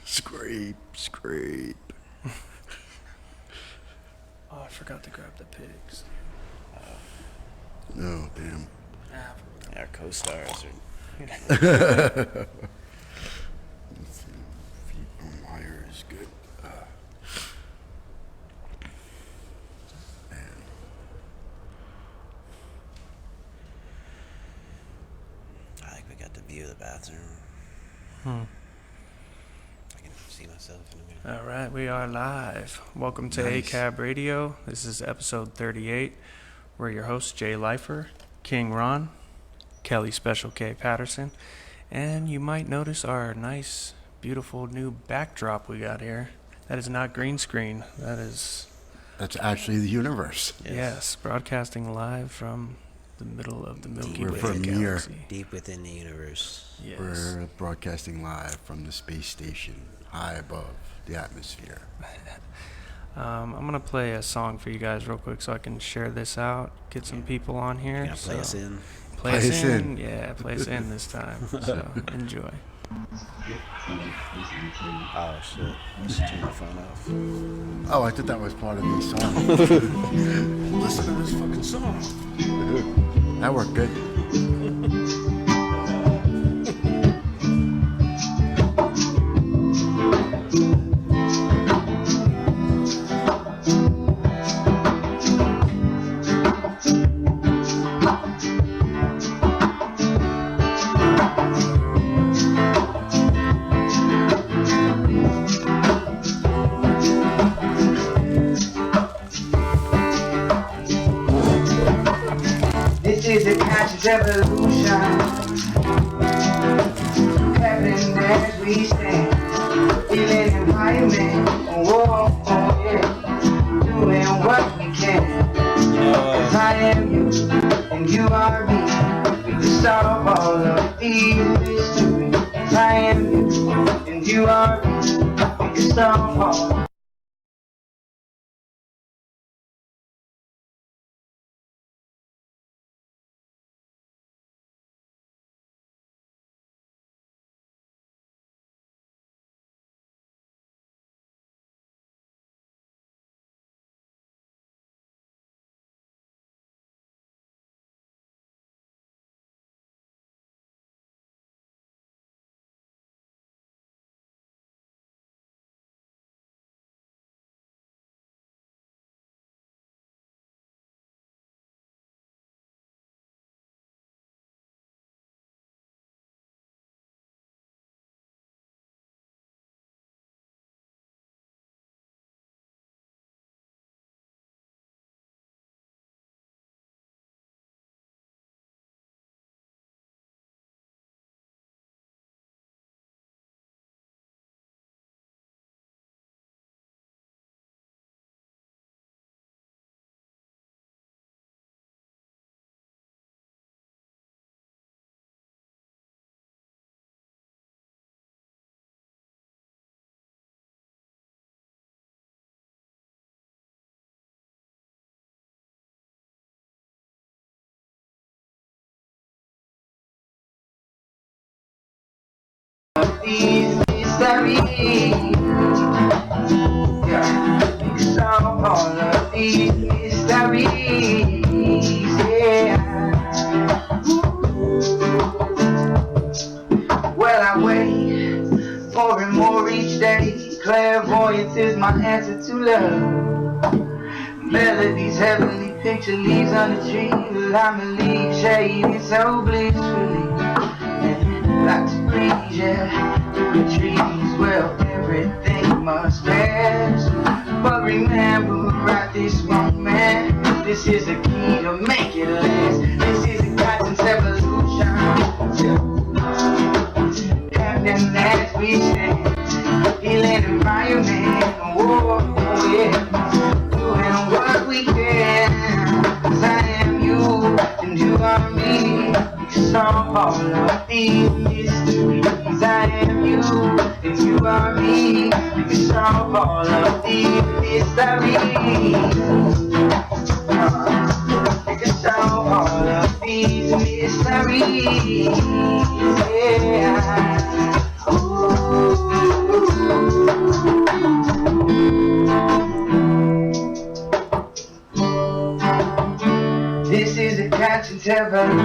Scrape, scrape. Oh, I forgot to grab the pigs. No, damn. Our co-stars are. Let's see. Feet on wire is good. Man. I think we got the view of the bathroom. I can see myself in the mirror. All right, we are live. Welcome to Nice. ACAB Radio. This is episode 38. We're your hosts, Jay Lyfer, King Ron, Kelly Special K Patterson, and you might notice our nice, beautiful new backdrop we got here. That is not green screen. That's actually the universe. yes, broadcasting live from the middle of the Milky We're Way from here. galaxy. Deep within the universe. Yes. We're broadcasting live from the space station, high above the atmosphere. I'm going to play a song for you guys real quick so I can share this out, get some people on here. You gonna play us in? Play us in? Yeah, play us in this time. So, enjoy. Oh shit! I should turn my phone off. Oh, I thought that was part of the song. Listen to this fucking song. That worked good. Revolution happening as we stand, feeling environment, oh yeah, doing what we can. Cause I am you, and you are me. We can solve all of these mysteries. Cause I am you, and you are me. We can solve all. These mysteries, yeah, we can solve all of these mysteries, yeah. Well, I wait more and more each day. Clairvoyance is my answer to love. Melodies, heavenly picture, leaves on the tree. Well, I'm a leaf shading so blissfully. Like to breeze, yeah, through the trees. Well, everything must pass, but remember at this moment, this is the key to make it last. This is a constant evolution, happening as we stand, healing environment, oh yeah, doing what we can. 'Cause I am you and you are me. Solve all of these mysteries. I am you, and you are me. We can solve all of these mysteries. We can solve all of Peace and mystery. Yeah. This is a conscious evolution.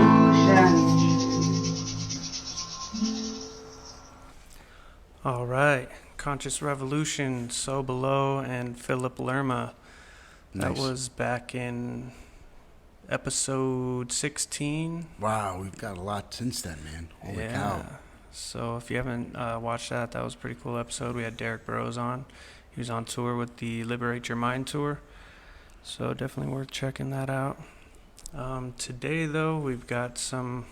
All right. Conscious Revolution, So Below, and Philip Lerma. That Nice. was back in episode 16. Wow, we've got a lot since then, man. Holy Yeah. cow. So if you haven't watched that, that was a pretty cool episode. We had Derek Burrows on. He was on tour with the Liberate Your Mind tour. So definitely worth checking that out. Today, though, we've got some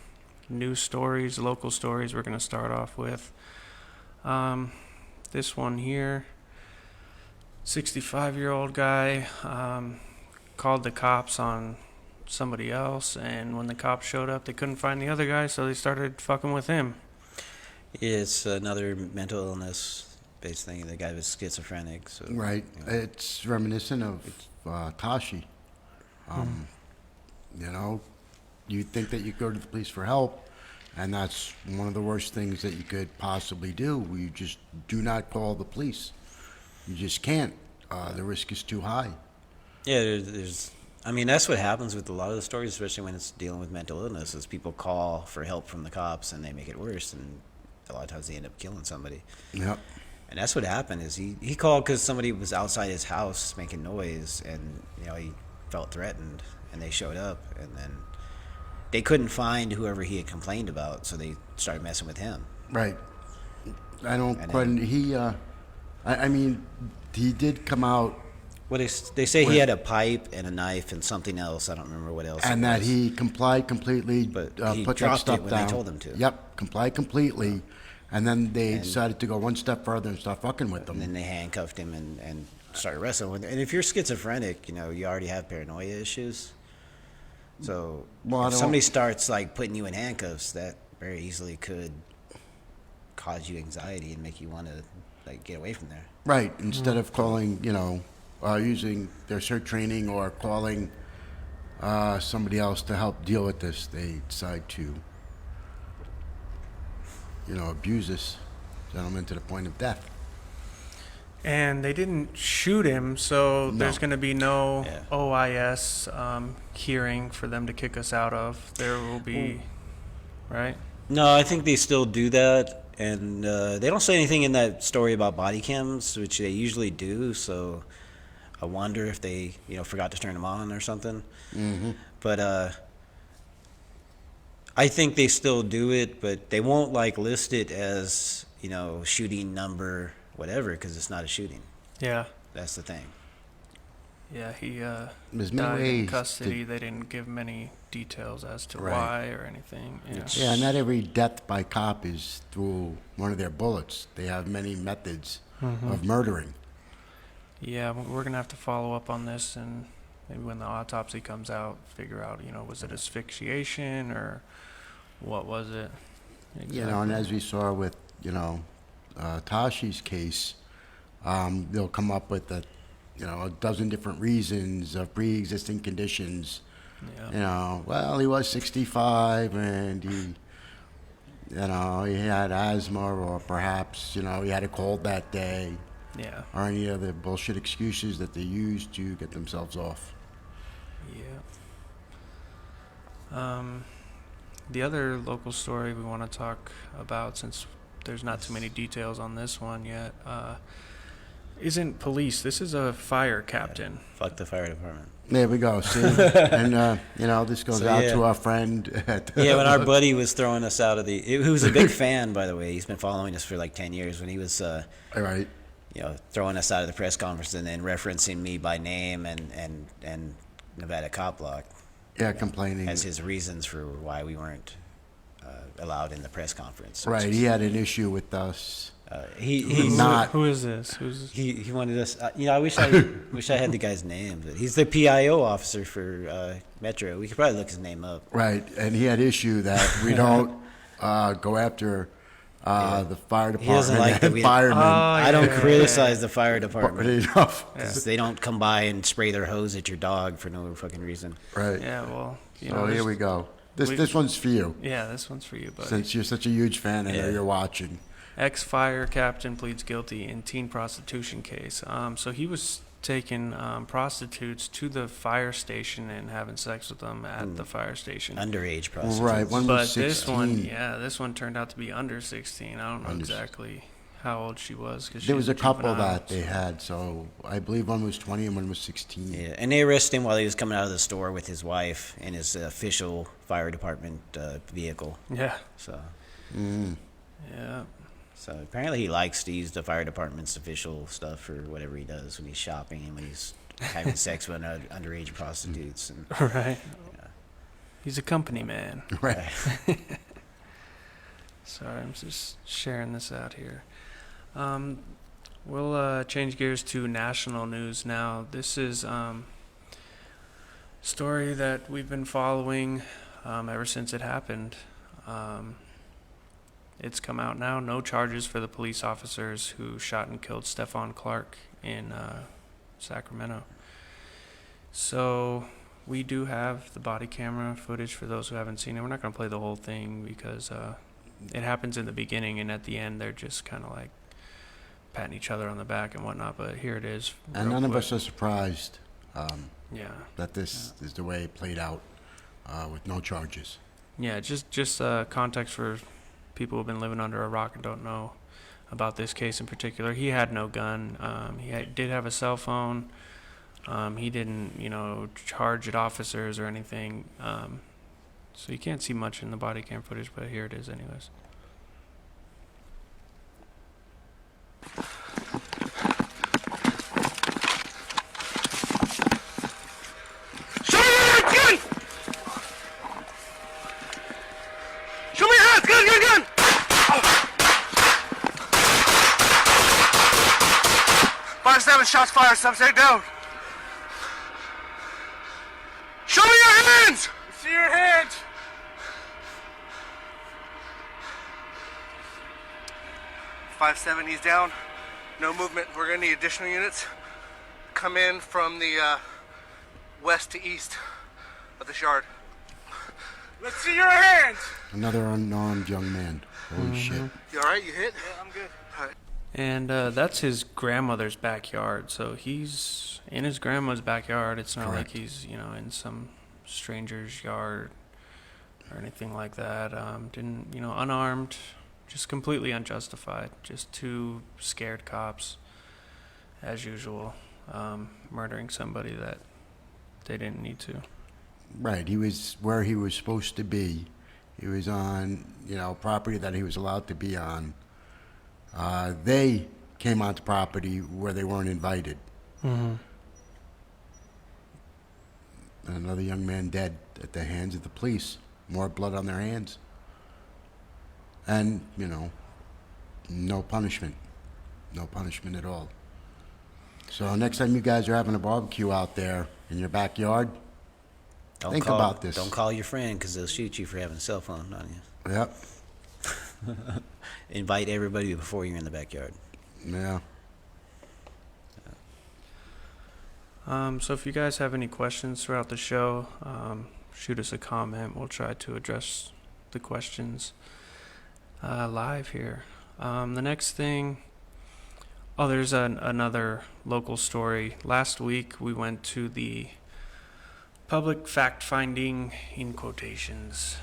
news stories, local stories we're going to start off with. This one here, 65-year-old guy called the cops on somebody else, and when the cops showed up, they couldn't find the other guy, so they started fucking with him. It's another mental illness-based thing. The guy was schizophrenic. So, Right. you know. It's reminiscent of Tashi. You know, you think that you go to the police for help, and that's one of the worst things that you could possibly do. You just do not call the police. You just can't. The risk is too high. Yeah, there's. I mean, that's what happens with a lot of the stories, especially when it's dealing with mental illness. Is people call for help from the cops, and they make it worse, and a lot of times they end up killing somebody. Yep. And that's what happened. Is he called because somebody was outside his house making noise, and he felt threatened, and they showed up, and then they couldn't find whoever he had complained about, so they started messing with him. Right. I don't And quite. then- I mean, he did come out, Well, they say he had a pipe and a knife and something else. I don't remember what else. and it that was. he complied completely. But he put that dropped stuff it when they down. told him to. Yep, complied completely, and then they And- decided to go one step further and start fucking with And then them. they handcuffed him and started wrestling with him. And if you're schizophrenic, you already have paranoia issues. So Well, I if don't- somebody starts like putting you in handcuffs, that very easily could cause you anxiety and make you want to like get away from there. Right. Instead of calling, using their CERT training or calling somebody else to help deal with this, they decide to, abuse this gentleman to the point of death. And they didn't shoot him, so No. there's going to be no Yeah. OIS hearing for them to kick us out of. There will be, right? No, I think they still do that, and they don't say anything in that story about body cams, which they usually do. So I wonder if they, forgot to turn them on or something. Mm-hmm. But I think they still do it, but they won't list it as shooting number whatever because it's not a shooting. Yeah. That's the thing. Yeah, he There's no died way in to- custody. They didn't give many details as to Right. why or anything. Yeah. Yeah, not every death by cop is through one of their bullets. They have many methods of murdering. Yeah, we're going to have to follow up on this, and maybe when the autopsy comes out, figure out, was it asphyxiation or what was it? And as we saw with, Tashi's case, they'll come up with a dozen different reasons of pre-existing conditions. Yeah. Well, he was 65 and he had asthma, or perhaps, he had a cold that day, Yeah. or any other bullshit excuses that they use to get themselves off. Yeah. The other local story we want to talk about, since there's not too many details on this one yet, isn't police. This is a fire captain. Fuck the fire department. There we go, see? And, this goes So, out yeah. to our friend. Yeah, when our buddy was throwing us out of who was a big fan, by the way. He's been following us for like 10 years. When he was, All right. throwing us out of the press conference and then referencing me by name and Nevada Cop Block Yeah, complaining. as his reasons for why we weren't allowed in the press conference. which Right, is- he had an issue with us. he's not- Who is this? Who's he wanted us. I wish I had the guy's name, but he's the PIO officer for Metro. We could probably look his name up. Right, and he had issue that we don't go after the fire He doesn't department like that and we- firemen. I don't yeah. criticize the fire department. Enough. Because they don't come by and spray their hose at your dog for no fucking reason. Right. Yeah, well, So here we go. This one's for you. Yeah, this one's for you, buddy. Since you're such a huge fan, I know Yeah. you're watching. Ex-fire captain pleads guilty in teen prostitution case. So he was taking prostitutes to the fire station and having sex with them at the fire station. Underage prostitutes. Right, one But was 16. this one turned out to be under 16. I don't know exactly how old she was. There was a couple juvenile. that they had, so I believe one was 20 and one was 16. Yeah, and they arrested him while he was coming out of the store with his wife in his official fire department vehicle. Yeah, So, yeah. so apparently he likes to use the fire department's official stuff for whatever he does when he's shopping and when he's having sex with underage prostitutes. And Right. He's a company man. Right. Sorry, I'm just sharing this out here. We'll change gears to national news now. This is story that we've been following ever since it happened. It's come out now. No charges for the police officers who shot and killed Stephon Clark in Sacramento. So we do have the body camera footage for those who haven't seen it. We're not going to play the whole thing because it happens in the beginning, and at the end they're just kind of like patting each other on the back and whatnot. But here it is. And none of us are surprised Yeah. that this is the way it played out with no charges. Yeah, just context for people who've been living under a rock and don't know about this case in particular. He had no gun. Did have a cell phone. He didn't, charge at officers or anything. So you can't see much in the body cam footage, but here it is anyways. Show me your gun! Show me your hands! Gun! 5-7 shots fired, subject down. Show me your hands! See your hands! "5-7, he's down. No movement. We're gonna need additional units. Come in from the west to east of this yard. Let's see your hands! Another unarmed young man. Holy shit. You alright? You hit? Yeah, I'm good. Alright. And that's his grandmother's backyard. So he's in his grandma's backyard. It's not Correct. like he's, in some stranger's yard or anything like that. Unarmed, just completely unjustified. Just two scared cops, as usual, murdering somebody that they didn't need to. Right, he was where he was supposed to be. He was on, property that he was allowed to be on. They came onto property where they weren't invited. Mm-hmm. Another young man dead at the hands of the police. More blood on their hands. And, no punishment. No punishment at all. So next time you guys are having a barbecue out there in your backyard, think about this. Don't call your friend because they'll shoot you for having a cell phone on you. Yep. Invite everybody before you're in the backyard. Yeah. So if you guys have any questions throughout the show, shoot us a comment. We'll try to address the questions live here. The next thing, there's another local story. Last week we went to the public fact-finding, in quotations,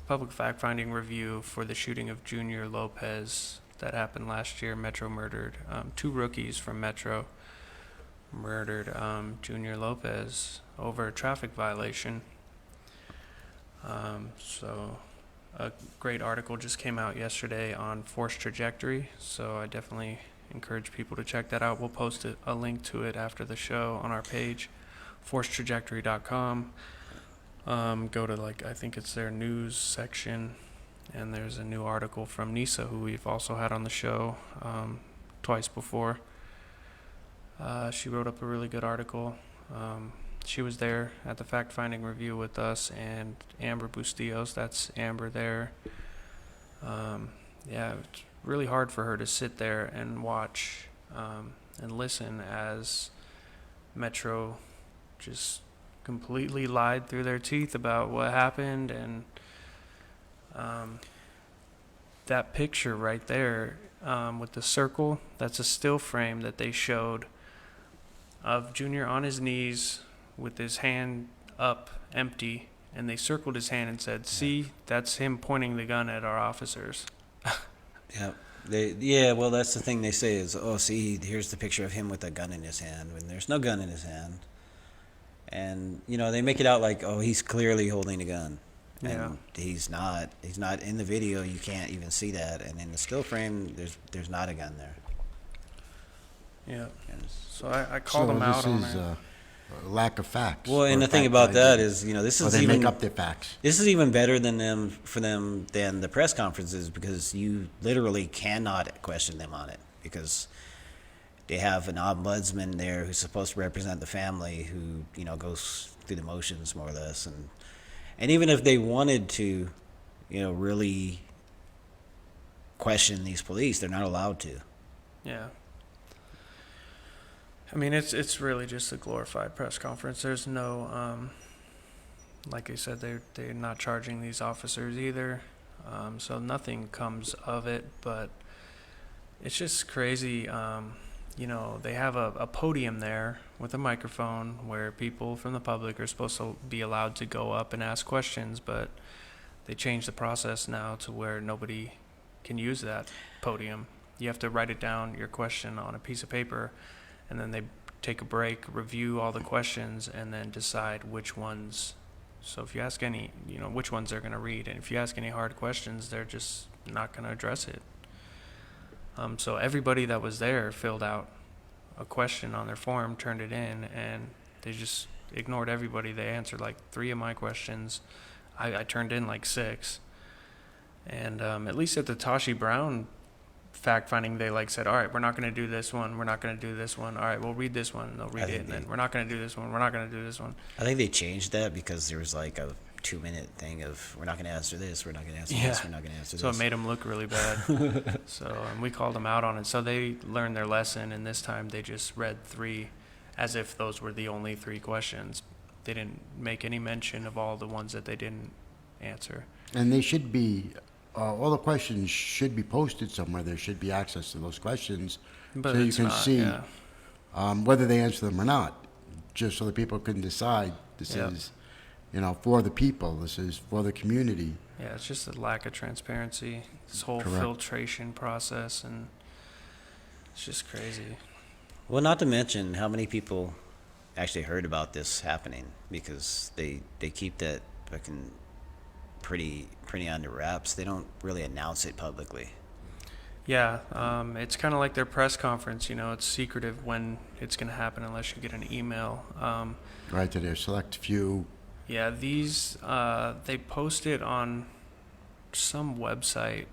public fact-finding review for the shooting of Junior Lopez that happened last year. Metro murdered two rookies from Metro. Murdered Junior Lopez over a traffic violation. So a great article just came out yesterday on Force Trajectory, so I definitely encourage people to check that out. We'll post a link to it after the show on our page, forcetrajectory.com. Go to I think it's their news section, and there's a new article from Nisa, who we've also had on the show twice before. She wrote up a really good article. She was there at the fact-finding review with us and Amber Bustillos. That's Amber there. It's really hard for her to sit there and watch and listen as Metro just completely lied through their teeth about what happened and That picture right there with the circle, that's a still frame that they showed of Junior on his knees with his hand up, empty, and they circled his hand and said, "See, that's him pointing the gun at our officers." Yeah. Well, that's the thing they say is, oh, see, here's the picture of him with a gun in his hand when there's no gun in his hand. And, they make it out like, oh, he's clearly holding a gun. And Yeah. he's not in the video. You can't even see that. And in the still frame, there's not a gun there. Yeah. And So I called him out on this is it. a lack of facts. well, and or the thing fact about that finding. is, this Or is they even make up their facts. this is even better than than the press conferences, because you literally cannot question them on it, because they have an ombudsman there who's supposed to represent the family, who goes through the motions more or less, and even if they wanted to really question these police, they're not allowed to. Yeah. I mean, it's really just a glorified press conference. There's no, like I said, they're not charging these officers either, so nothing comes of it. But it's just crazy. They have a podium there with a microphone where people from the public are supposed to be allowed to go up and ask questions, but they changed the process now to where nobody can use that podium. You have to write it down, your question, on a piece of paper, and then they take a break, review all the questions, and then decide which ones. So if you ask any, which ones they're going to read, and if you ask any hard questions, they're just not going to address it. So everybody that was there filled out a question on their form, turned it in, and they just ignored everybody. They answered like 3 of my questions. I turned in like 6. And at least at the Tashi Brown fact-finding, they said, all right, we're not going to do this one, we're not going to do this one, all right, we'll read this one, and they'll read it, and then we're not going to do this one, we're not going to do this one. I think they changed that because there was like a 2-minute thing of, we're not going to answer this, we're not going to answer this, we're not going to answer this. So it made them look really bad. And we called them out on it. So they learned their lesson, and this time they just read 3 as if those were the only 3 questions. They didn't make any mention of all the ones that they didn't answer. And they should be, all the questions should be posted somewhere. There should be access to those questions But so you it's can not, see yeah. whether they answer them or not, just so that people can decide this Yeah. is, for the people, this is for the community. Yeah, it's just a lack of transparency, this whole Correct. filtration process, and it's just crazy. Well, not to mention how many people actually heard about this happening, because they keep that fucking pretty under wraps. They don't really announce it publicly. Yeah, it's kind of like their press conference. It's secretive when it's going to happen unless you get an email. Right, to their select few. Yeah, these, they posted on some website,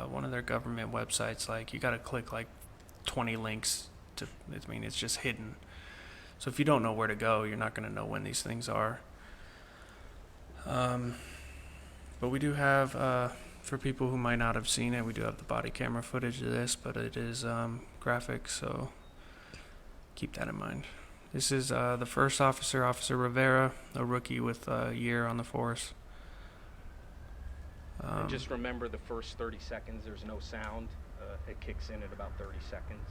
one of their government websites, you got to click 20 links to, it's just hidden. So if you don't know where to go, you're not going to know when these things are. But we do have, for people who might not have seen it, we do have the body camera footage of this, but it is graphic, so keep that in mind. This is the first officer, Officer Rivera, a rookie with a year on the force. And just remember the first 30 seconds, there's no sound. It kicks in at about 30 seconds.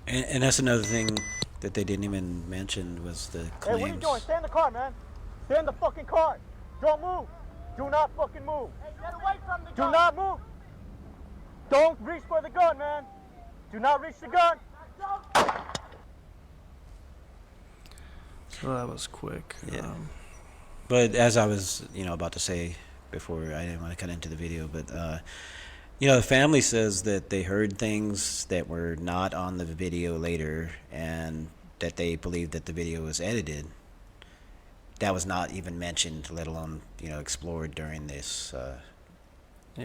And that's another thing that they didn't even mention was the claims. Hey, what are you doing? Stay in the car, man. Stay in the fucking car. Don't move. Do not fucking move. Hey, get away from the gun. Do not move. Don't reach for the gun, man. Do not reach the gun. So that was quick. Yeah. But as I was, about to say before, I didn't want to cut into the video, but, the family says that they heard things that were not on the video later, and that they believe that the video was edited. That was not even mentioned, let alone, explored during this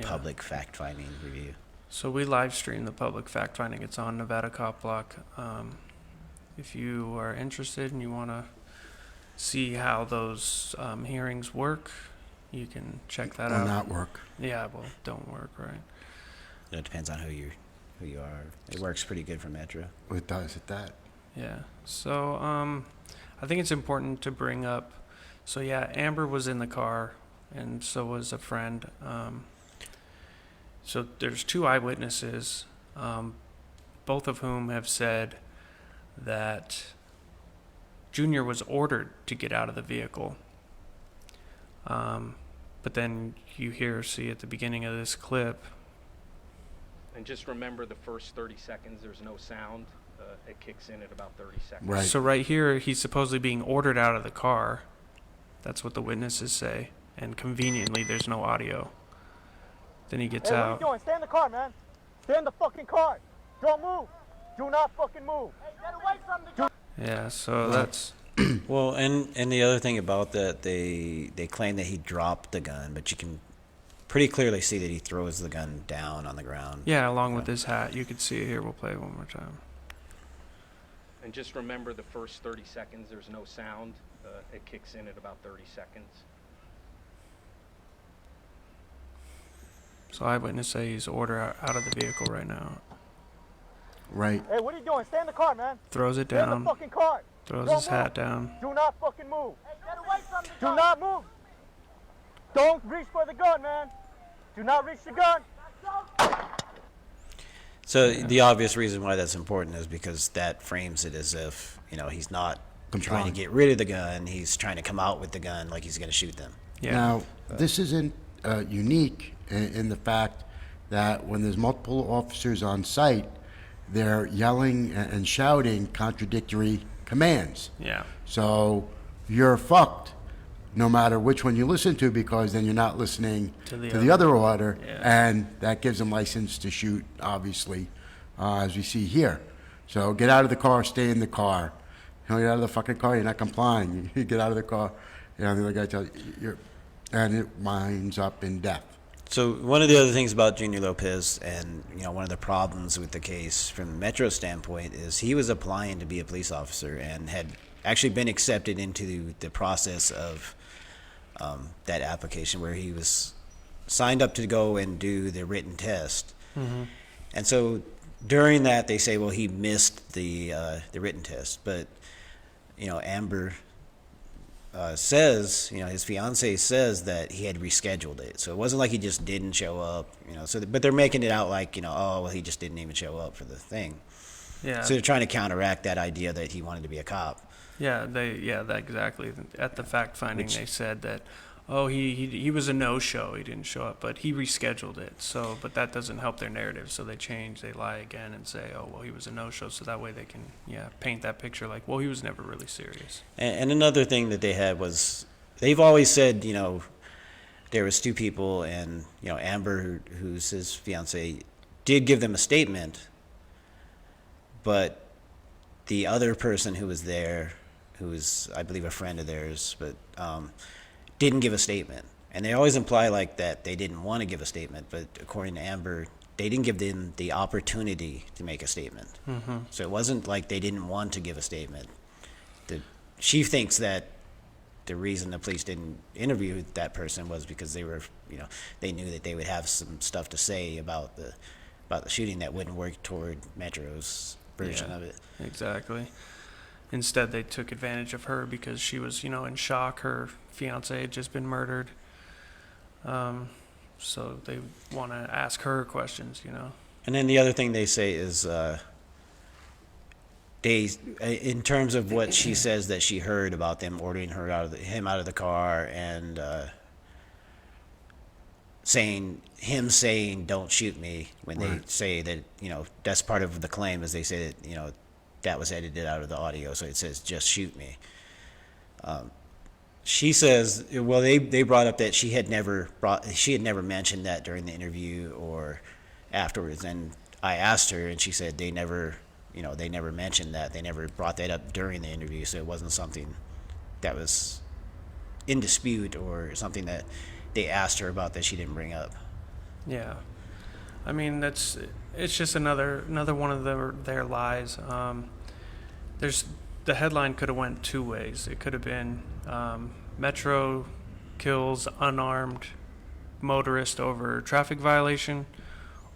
public fact-finding review. So we live stream the public fact finding. It's on Nevada Cop Block. If you are interested and you want to see how those hearings work, you can check that out. Or not work. Yeah, well, don't work, right? It depends on who you are. It works pretty good for Metro. It does at that. Yeah. So I think it's important to bring up So yeah, Amber was in the car, and so was a friend. So there's two eyewitnesses, both of whom have said that Junior was ordered to get out of the vehicle. But then you see at the beginning of this clip. And just remember the first 30 seconds, there's no sound. It kicks in at about 30 seconds. Right. So right here, he's supposedly being ordered out of the car. That's what the witnesses say. And conveniently, there's no audio. Then he gets Hey, out. what are you doing? Stay in the car, man. Stay in the fucking car. Don't move. Do not fucking move. Hey, get away from the gun. Yeah, so that's... Well, and the other thing about that, they claim that he dropped the gun, but you can pretty clearly see that he throws the gun down on the ground. Yeah, along with his hat. You can see it here. We'll play it one more time. And just remember the first 30 seconds, there's no sound. It kicks in at about 30 seconds. So eyewitness say he's ordered out of the vehicle right now. Right. Hey, what are you doing? Stay in the car, man. Throws it Stay in the down. fucking car. Throws Don't his hat down. Do not fucking move. Hey, get away from the gun. Do not move. Don't reach for the gun, man. Do not reach the gun. So the obvious reason why that's important is because that frames it as if, he's not trying to get rid of the gun. He's trying to come out with the gun like he's going to shoot them. Yeah. Now, this isn't unique in the fact that when there's multiple officers on site, they're yelling and shouting contradictory commands. Yeah. So you're fucked no matter which one you listen to, because then you're not listening to the other order, Yeah. and that gives them license to shoot, obviously, as we see here. So get out of the car, stay in the car. Get out of the fucking car, you're not complying. You get out of the car, the other guy tells you, and it winds up in death. So one of the other things about Junior Lopez, and one of the problems with the case from Metro's standpoint, is he was applying to be a police officer and had actually been accepted into the process of that application, where he was signed up to go and do the written test. Mm-hmm. And so during that, they say, well, he missed the written test, but Amber says, his fiance says that he had rescheduled it. So it wasn't like he just didn't show up, but they're making it out like, oh, well, he just didn't even show up for the thing. Yeah. So they're trying to counteract that idea that he wanted to be a cop. Yeah, that exactly. At the fact finding, they said that, he was a no-show. He didn't show up, but he rescheduled it. So, but that doesn't help their narrative. So they lie again and say, he was a no-show. So that way they can, paint that picture like, he was never really serious. And another thing that they had was, they've always said, there was two people, and Amber, who's his fiance, did give them a statement, but the other person who was there, who was, I believe, a friend of theirs, but didn't give a statement. And they always imply like that they didn't want to give a statement, but according to Amber, they didn't give them the opportunity to make a statement. Mm-hmm. So it wasn't like they didn't want to give a statement. She thinks that the reason the police didn't interview that person was because they were, they knew that they would have some stuff to say about the shooting that wouldn't work toward Metro's version of it. Exactly. Instead, they took advantage of her because she was, in shock. Her fiance had just been murdered. So they want to ask her questions, And then the other thing they say is, in terms of what she says that she heard about them ordering him out of the car, and saying "Don't shoot me," when they say that that's part of the claim, is they say that that was edited out of the audio, so it says "just shoot me." She says, well, they brought up that she had never mentioned that during the interview or afterwards, and I asked her, and she said they never mentioned that. They never brought that up during the interview, so it wasn't something that was in dispute or something that they asked her about that she didn't bring up. Yeah. I mean, it's just another one of their lies. The headline could have went two ways. It could have been Metro kills unarmed motorist over traffic violation,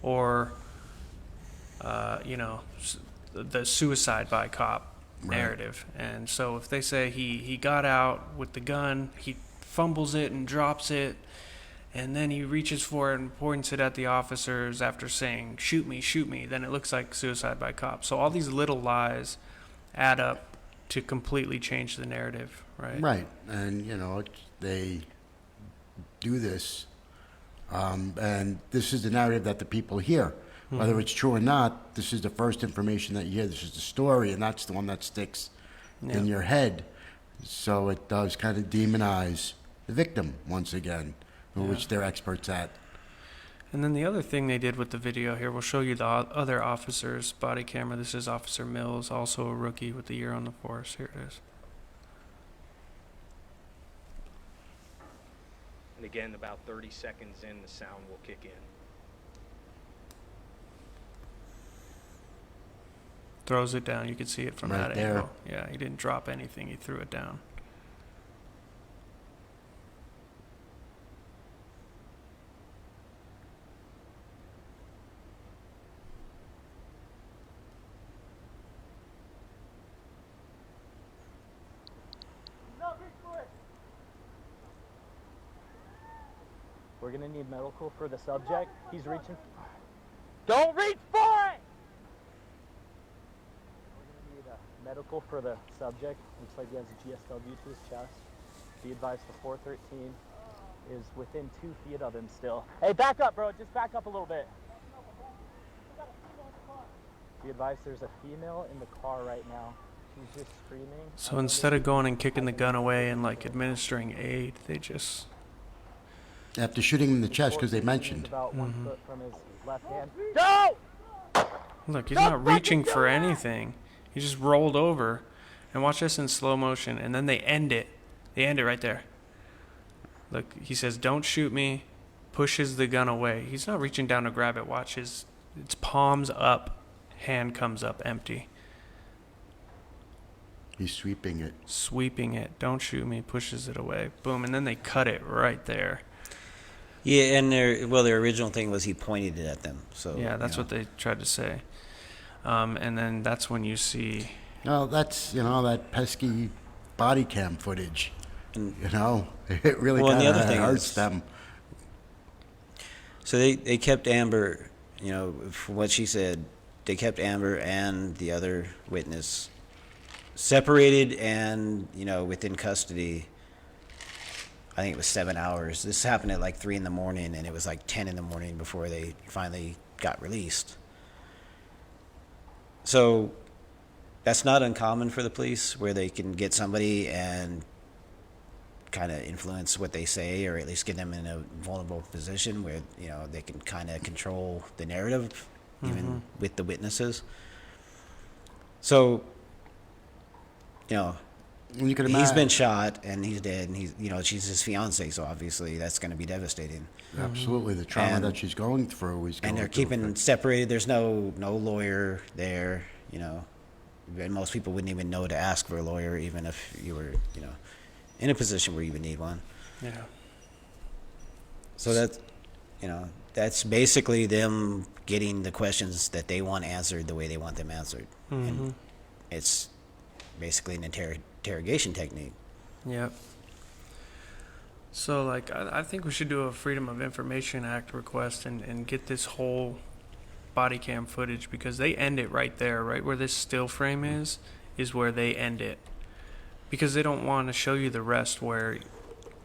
or the suicide by cop narrative. And so if they say he got out with the gun, he fumbles it and drops it, and then he reaches for it and points it at the officers after saying, shoot me, then it looks like suicide by cop. So all these little lies add up to completely change the narrative, right? Right, and they do this, and this is the narrative that the people hear. Whether it's true or not, this is the first information that you hear. This is the story, and that's the one that sticks in your head. So it does kind of demonize the victim once again, which they're experts at. And then the other thing they did with the video here, we'll show you the other officer's body camera. This is Officer Mills, also a rookie with a year on the force. Here it is. And again, about 30 seconds in, the sound will kick in. Throws it down. You can see it from Right that there. angle. Yeah, he didn't drop anything. He threw it down. We're gonna need medical for the subject. He's reaching. Don't reach for it! We're gonna need medical for the subject. Looks like he has a GSW to his chest. Be advised the 413 is within 2 feet of him still. Hey, back up, bro. Just back up a little bit. Be advised there's a female in the car right now. She's just screaming. So instead of going and kicking the gun away and like administering aid, they just... After shooting him in the chest, because they mentioned. About 1 foot from his left hand. Go! Look, he's not reaching for anything. He just rolled over. And watch this in slow motion. And then they end it. They end it right there. Look, he says, don't shoot me. Pushes the gun away. He's not reaching down to grab it. Watch his... It's palms up. Hand comes up empty. He's sweeping it. Sweeping it. Don't shoot me. Pushes it away. Boom. And then they cut it right there. Yeah, and their original thing was he pointed it at them. So Yeah, that's what they tried to say. And then that's when you see... No, that's, that pesky body cam footage. And, it really Well, and kind the of other thing hurts is- them. So they kept Amber, from what she said, they kept Amber and the other witness separated and, within custody. I think it was 7 hours. This happened at like 3 in the morning, and it was like 10 in the morning before they finally got released. So that's not uncommon for the police, where they can get somebody and kind of influence what they say, or at least get them in a vulnerable position where, they can kind of control the narrative, even with the witnesses. So, You can he's imagine. been shot and he's dead, and she's his fiance, so obviously that's going to be devastating. Absolutely, the trauma And- that she's going through. And they're keeping separated. There's no lawyer there, And most people wouldn't even know to ask for a lawyer, even if you were, in a position where you would need one. Yeah. So that's basically them getting the questions that they want answered the way they want them answered. And it's basically an interrogation technique. Yep. So, I think we should do a Freedom of Information Act request and get this whole body cam footage, because they end it right there, right where this still frame is where they end it. Because they don't want to show you the rest where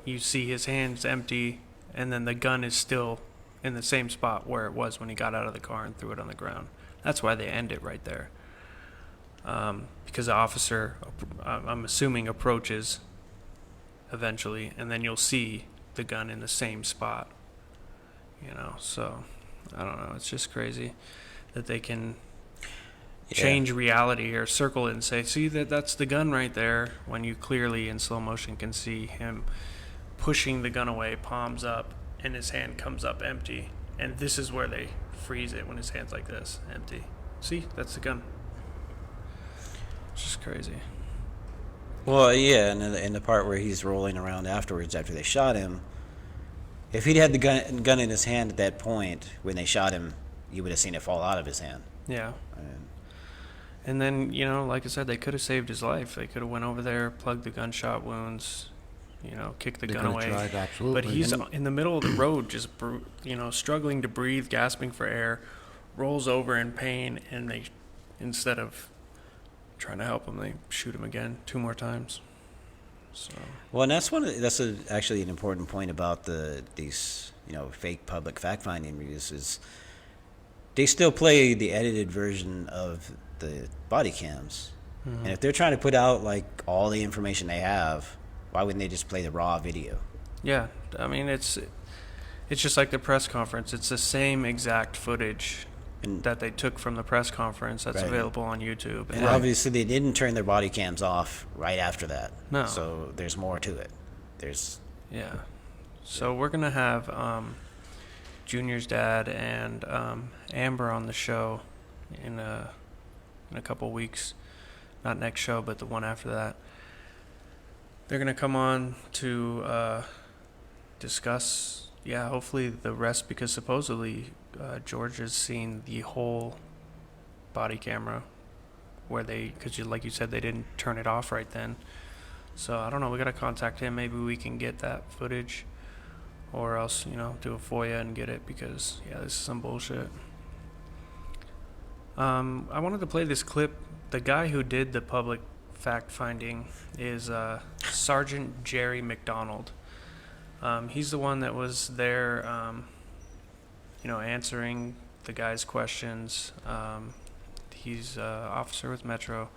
you see his hands empty and then the gun is still in the same spot where it was when he got out of the car and threw it on the ground. That's why they end it right there. Because the officer, I'm assuming, approaches eventually, and then you'll see the gun in the same spot. So I don't know. It's just crazy that they can change reality here, circle it and say, see, that's the gun right there, when you clearly in slow motion can see him pushing the gun away, palms up, and his hand comes up empty. And this is where they freeze it, when his hand's like this, empty. See, that's the gun. It's just crazy. Well, yeah, and in the part where he's rolling around afterwards after they shot him, if he'd had the gun in his hand at that point when they shot him, you would have seen it fall out of his hand. Yeah. And then, like I said, they could have saved his life. They could have went over there, plugged the gunshot wounds, kicked the They gun could've away. tried, absolutely. But he's And- in the middle of the road, just struggling to breathe, gasping for air, rolls over in pain, and they, instead of trying to help him, they shoot him again 2 more times. So Well, and actually an important point about these fake public fact finding reviews is they still play the edited version of the body cams, and if they're trying to put out like all the information they have, why wouldn't they just play the raw video? yeah, I mean it's just like the press conference. It's the same exact footage And- that they took from the press conference that's Right. available on YouTube. And obviously they didn't turn their body cams off right after that. No. So there's more to it. Yeah. So we're going to have Junior's dad and Amber on the show in a couple weeks. Not next show, but the one after that. They're going to come on to discuss, hopefully the rest, because supposedly George has seen the whole body camera where because like you said, they didn't turn it off right then. So I don't know. We got to contact him. Maybe we can get that footage, or else do a FOIA and get it, because this is some bullshit. I wanted to play this clip. The guy who did the public fact finding is Sergeant Jerry McDonald. He's the one that was there, answering the guy's questions. He's an officer with Metro.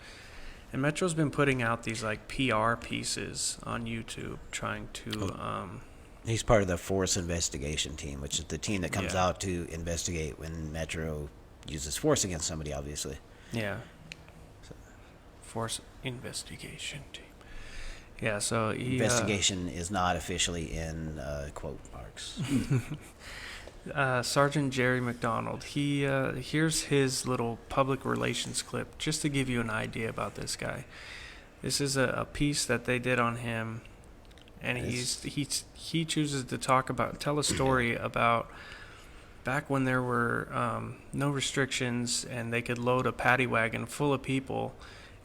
And Metro's been putting out these like PR pieces on YouTube trying to He's part of the force investigation team, which is the team that comes Yeah. out to investigate when Metro uses force against somebody, obviously. force investigation team. Yeah, so he Investigation is not officially in quote marks. Sergeant Jerry McDonald. He here's his little public relations clip, just to give you an idea about this guy. This is a piece that they did on him, and he chooses to tell a story about back when there were no restrictions and they could load a paddy wagon full of people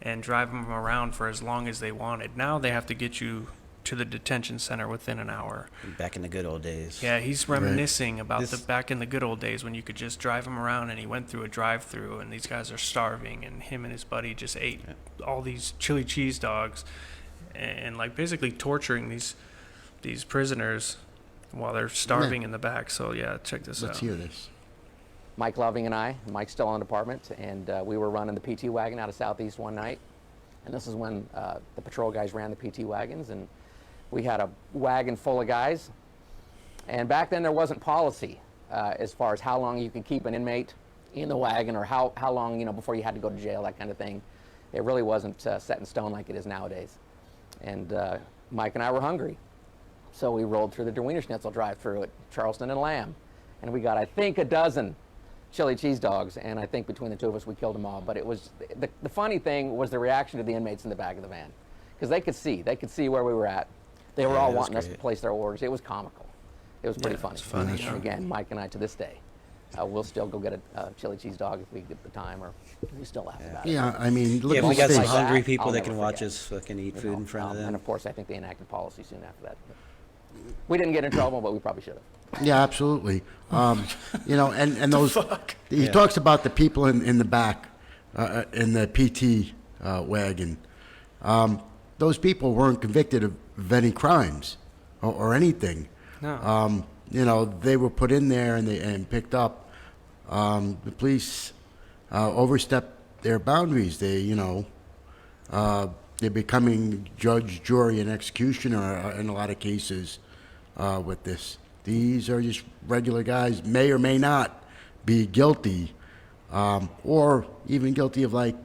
and drive them around for as long as they wanted. Now they have to get you to the detention center within an hour. Back in the good old days. Yeah, he's reminiscing about This- back in the good old days when you could just drive him around, and he went through a drive-through, and these guys are starving, and him and his buddy just ate all these chili cheese dogs, and like basically torturing these prisoners while they're starving in the back. So yeah, check this Let's out. hear this. Mike Loving and I, Mike's still on department, and we were running the PT wagon out of Southeast one night. And this is when the patrol guys ran the PT wagons, and we had a wagon full of guys. And back then there wasn't policy as far as how long you could keep an inmate in the wagon, or how long, before you had to go to jail, that kind of thing. It really wasn't set in stone like it is nowadays. And Mike and I were hungry. So we rolled through the Der Wiener Schnitzel drive-through at Charleston and Lamb. And we got, I think, a dozen chili cheese dogs, and I think between the two of us we killed them all. But it was the funny thing was the reaction of the inmates in the back of the van, because they could see where we were at. They were all that was wanting us to great. place their orders. It was comical. It was pretty funny. it's funny, And yeah. again, Mike and I to this day, we'll still go get a chili cheese dog if we get the time, or we still laugh about it. Yeah, I mean, look Yeah, at we the got some like stakes. that, hungry people I'll that never can watch forget. us fucking eat You food know, in front of them. And of course, I think they enacted policy soon after that. We didn't get in trouble, but we probably should have. Yeah, absolutely. And those. He Yeah. talks about the people in the back, in the PT wagon. Those people weren't convicted of any crimes or anything. No. They were put in there and picked up. The police overstepped their boundaries. They're becoming judge, jury, and executioner in a lot of cases with this. These are just regular guys, may or may not be guilty, or even guilty of like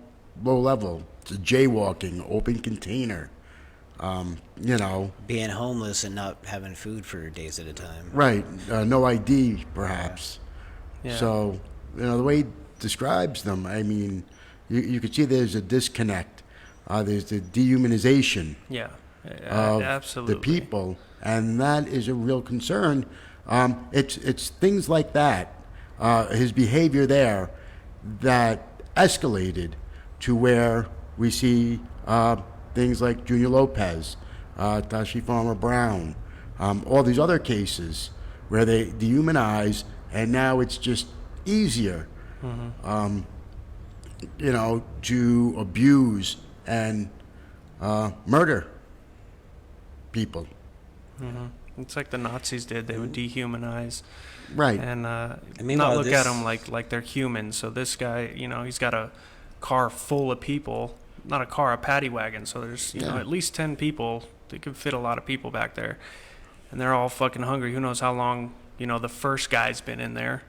low level, jaywalking, open container. Being homeless and not having food for days at a time. Right, no ID perhaps. Yeah. So, the way he describes them, I mean, you could see there's a disconnect. There's the dehumanization Yeah. of Absolutely. the people, and that is a real concern. It's things like that, his behavior there, that escalated to where we see things like Junior Lopez, Tashi Farmer Brown, all these other cases where they dehumanize, and now it's just easier, to abuse and murder people. It's like the Nazis did. They would dehumanize, Right. and meanwhile, not look this- at them like they're human. So this guy, he's got a car full of people. Not a car, a paddy wagon. So there's at least 10 people. They could fit a lot of people back there, and they're all fucking hungry. Who knows how long the first guy's been in there?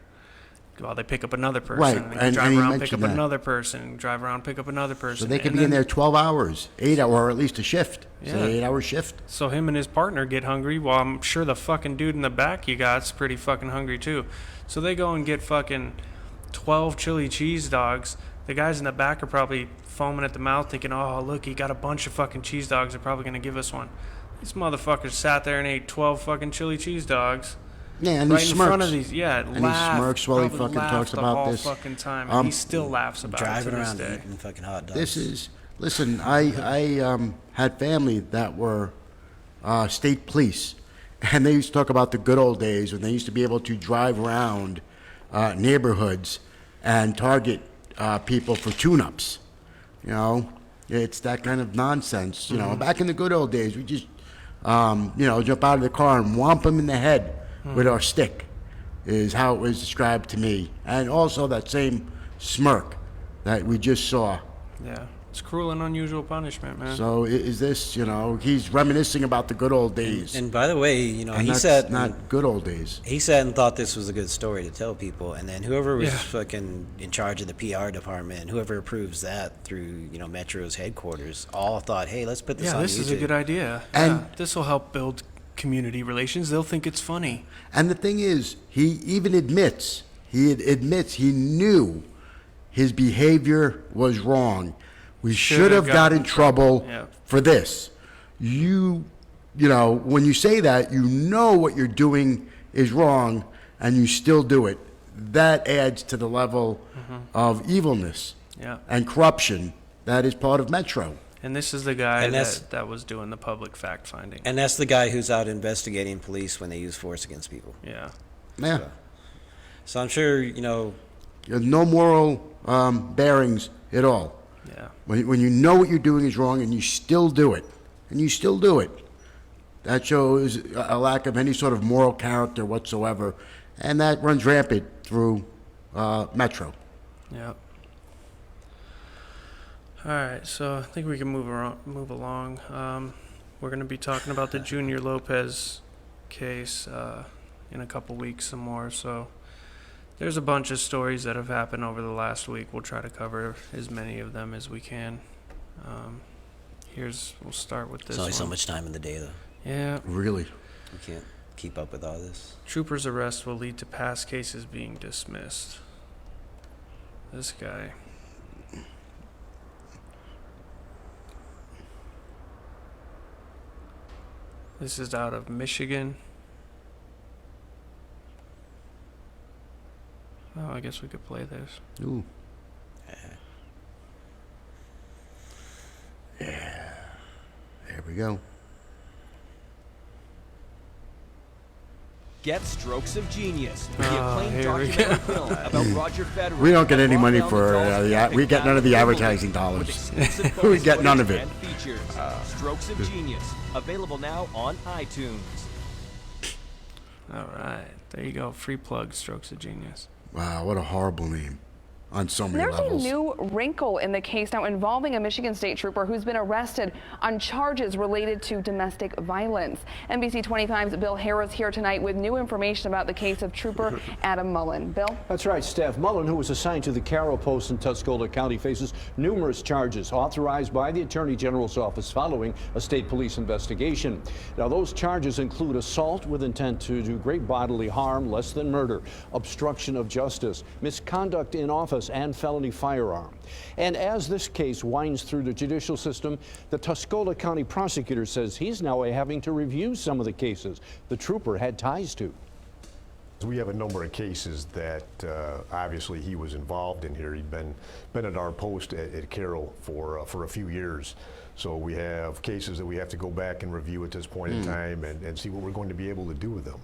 Well, they pick up another person, Right, and they and drive he around, pick mentioned up that. another person, drive around, pick up another person. So they could and be in then- there 12 hours, 8 hours, or at least a shift. It's an Yeah. 8-hour shift. So him and his partner get hungry. Well, I'm sure the fucking dude in the back you got's pretty fucking hungry too. So they go and get fucking 12 chili cheese dogs. The guys in the back are probably foaming at the mouth thinking, oh, look, he got a bunch of fucking cheese dogs. They're probably going to give us one. These motherfuckers sat there and ate 12 fucking chili cheese dogs. Yeah, and Right he in smirks. front of these, yeah, And he laughed, smirks while he probably fucking talks laughed the about whole this. fucking time, and he still laughs about Driving it to this around day. eating fucking hot dogs. This is, listen, I had family that were state police, and they used to talk about the good old days when they used to be able to drive around neighborhoods and target people for tune-ups. It's that kind of nonsense. Back in the good old days, we just, jump out of the car and whomp them in the head with our stick, is how it was described to me. And also that same smirk that we just saw. Yeah, it's cruel and unusual punishment, man. So is this, he's reminiscing about the good old days. And by the way, And he that's said not good old days. he said and thought this was a good story to tell people, and then whoever was Yeah. fucking in charge of the PR department, whoever approves that through Metro's headquarters, all thought, hey, let's put this Yeah, on this YouTube. is a good idea. And- Yeah, this will help build community relations. They'll think it's funny. And the thing is, he even admits he knew his behavior was wrong. We should have got in trouble Yeah. for this. When you say that, what you're doing is wrong, and you still do it. That adds to the level of evilness Yeah. and corruption that is part of Metro. And this is the guy And that's- that was doing the public fact finding. And that's the guy who's out investigating police when they use force against people. Yeah. Yeah. So I'm sure, No moral bearings at all. Yeah. When you know what you're doing is wrong and you still do it, that shows a lack of any sort of moral character whatsoever, and that runs rampant through Metro. Yeah. All right, so I think we can move along. We're going to be talking about the Junior Lopez case in a couple weeks some more. So there's a bunch of stories that have happened over the last week. We'll try to cover as many of them as we can. We'll start with this there's only so one. much time in the day, though. Yeah. Really? You can't keep up with all this. Trooper's arrest will lead to past cases being dismissed. This guy. This is out of Michigan. Oh, I guess we could play this. Ooh. Yeah. There we go. Get Strokes of Genius, the Oh, acclaimed here we documentary go. film about Roger Federer. We don't get any and money Rafael for Nadal's we get none of the epic advertising battle with dollars. exclusive We bonus get none of footage it. and features. Strokes of Genius, available now on iTunes. All right, there you go. Free plug, Strokes of Genius. Wow, what a horrible name on so many There's levels. a new wrinkle in the case now involving a Michigan state trooper who's been arrested on charges related to domestic violence. NBC 25's Bill Harris here tonight with new information about the case of Trooper Adam Mullen. Bill? That's right, Steph. Mullen, who was assigned to the Carroll Post in Tuscola County, faces numerous charges authorized by the Attorney General's office following a state police investigation. Now, those charges include assault with intent to do great bodily harm, less than murder, obstruction of justice, misconduct in office, and felony firearm. And as this case winds through the judicial system, the Tuscola County prosecutor says he's now having to review some of the cases the trooper had ties to. We have a number of cases that obviously he was involved in here. He'd been at our post at Carroll for a few years. So we have cases that we have to go back and review at this point in time and see what we're going to be able to do with them.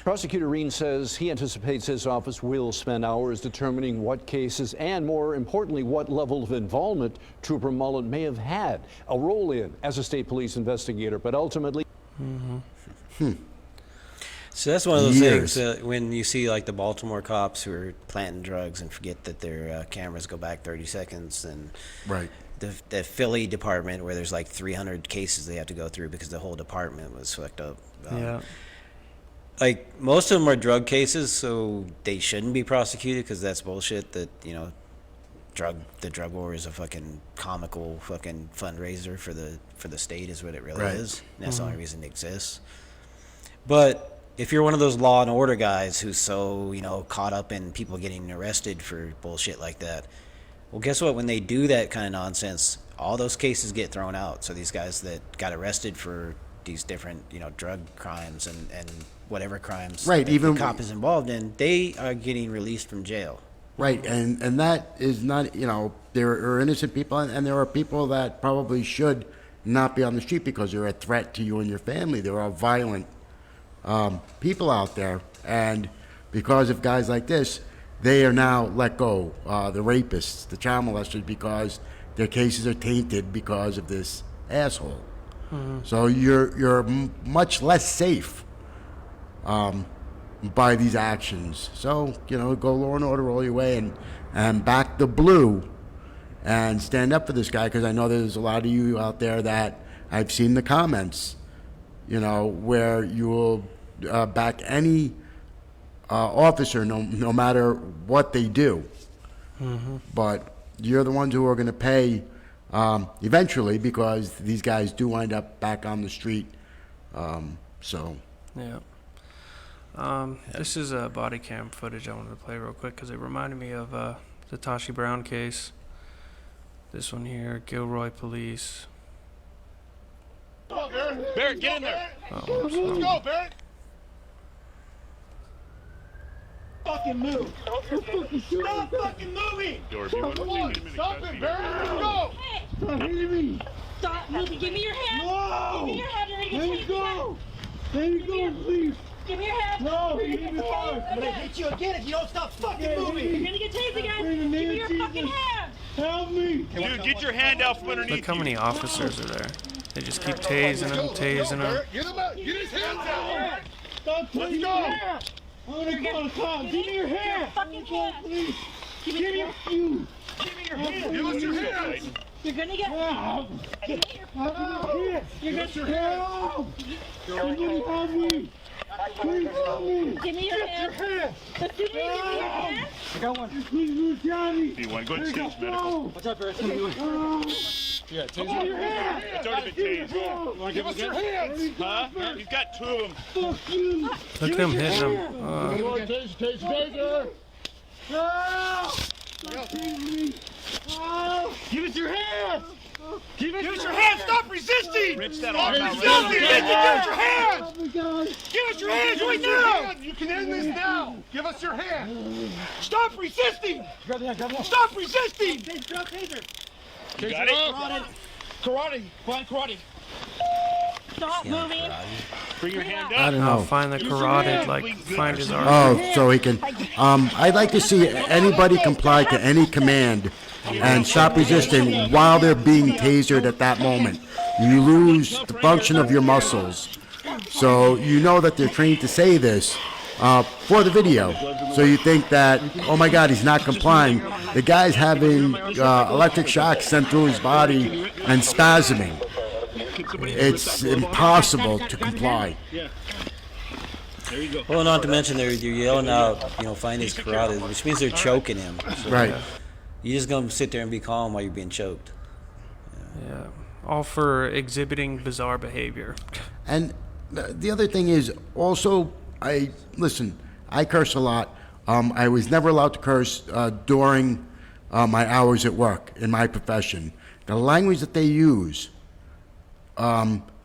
Prosecutor Reen says he anticipates his office will spend hours determining what cases and, more importantly, what level of involvement Trooper Mullen may have had a role in as a state police investigator, but ultimately. So that's one of those things when you see like the Baltimore cops who are planting drugs and forget that their cameras go back 30 seconds, and the Philly department where there's like 300 cases they have to go through because the whole department was fucked up. Like, most of them are drug cases, so they shouldn't be prosecuted because that's bullshit that, you know, the drug war is a fucking comical fucking fundraiser for the state is what it really is. And that's the only reason it exists. But if you're one of those law and order guys who's so, you know, caught up in people getting arrested for bullshit like that, well, guess what? When they do that kind of nonsense, all those cases get thrown out. So these guys that got arrested for these different, you know, drug crimes and whatever crimes that even the cop is involved in, they are getting released from jail. Right, and that is not, you know, there are innocent people, and there are people that probably should not be on the street because they're a threat to you and your family. There are violent people out there, and because of guys like this, they are now let go. The rapists, the child molesters, because their cases are tainted because of this asshole. So you're much less safe by these actions. So, you know, go law and order all your way and back the blue and stand up for this guy, because I know there's a lot of you out there that I've seen the comments, you know, where you will back any officer no matter what they do. But you're the ones who are going to pay eventually, because these guys do wind up back on the street. This is body cam footage I wanted to play real quick because it reminded me of the Tashi Brown case. This one here, Gilroy Police. Barrett, get in there. Let's go, Barrett. Fucking move. Stop fucking moving. Come on, stop it, Barrett. Let's go. Stop hitting me. Stop moving. Give me your hand. No. Give me your hand. You're Let me go. Let me go, please. Give me your hand. No, you hit me hard. I'm gonna hit you again if you don't stop fucking moving. You're gonna get tased again. Give me your fucking hand. Help me. Dude, get your hand out from underneath. Look how many officers are there. They just keep tasing him, tasing him. Get him out. Get his hands out. Stop touching your hand. I'm gonna call the cops. Give me your hand. Fucking hand. Please. Give me your hand. Give me your hand. Give us your hands. You're gonna get. Give us your hands. Somebody help me. Please help me. Give me your hand. Give me your hand. I got one. Please, Johnny. Do you want to go to medical? What's up, Barrett? Yeah, taser. Your hands. It's already been tased. Give us your hands. Huh? He's got two of them. Fuck you. Look at him hitting him. Taser. No! Stop me. Give us your hands. Give us your hands! Stop resisting! Rich that Stop arm out. resisting! Give us your hands! Give us your hands right now! You can end this now! Give us your hands! Stop resisting! Stop resisting! You got it? Karate! Karate! Stop moving. Bring your hand up. I don't know. Find the carotid, like, find his arm. Oh, so he can. I'd like to see anybody comply to any command and stop resisting while they're being tasered at that moment. You lose the function of your muscles. So you know that they're trained to say this for the video. So you think that, oh my God, he's not complying. The guy's having electric shocks sent through his body and spasming. It's impossible to comply. There you go. Well, not to mention they're yelling out, you know, find his carotid, which means they're choking him. So Right. You're just gonna sit there and be calm while you're being choked. Yeah. All for exhibiting bizarre behavior. And the other thing is also, I curse a lot. I was never allowed to curse during my hours at work in my profession. The language that they use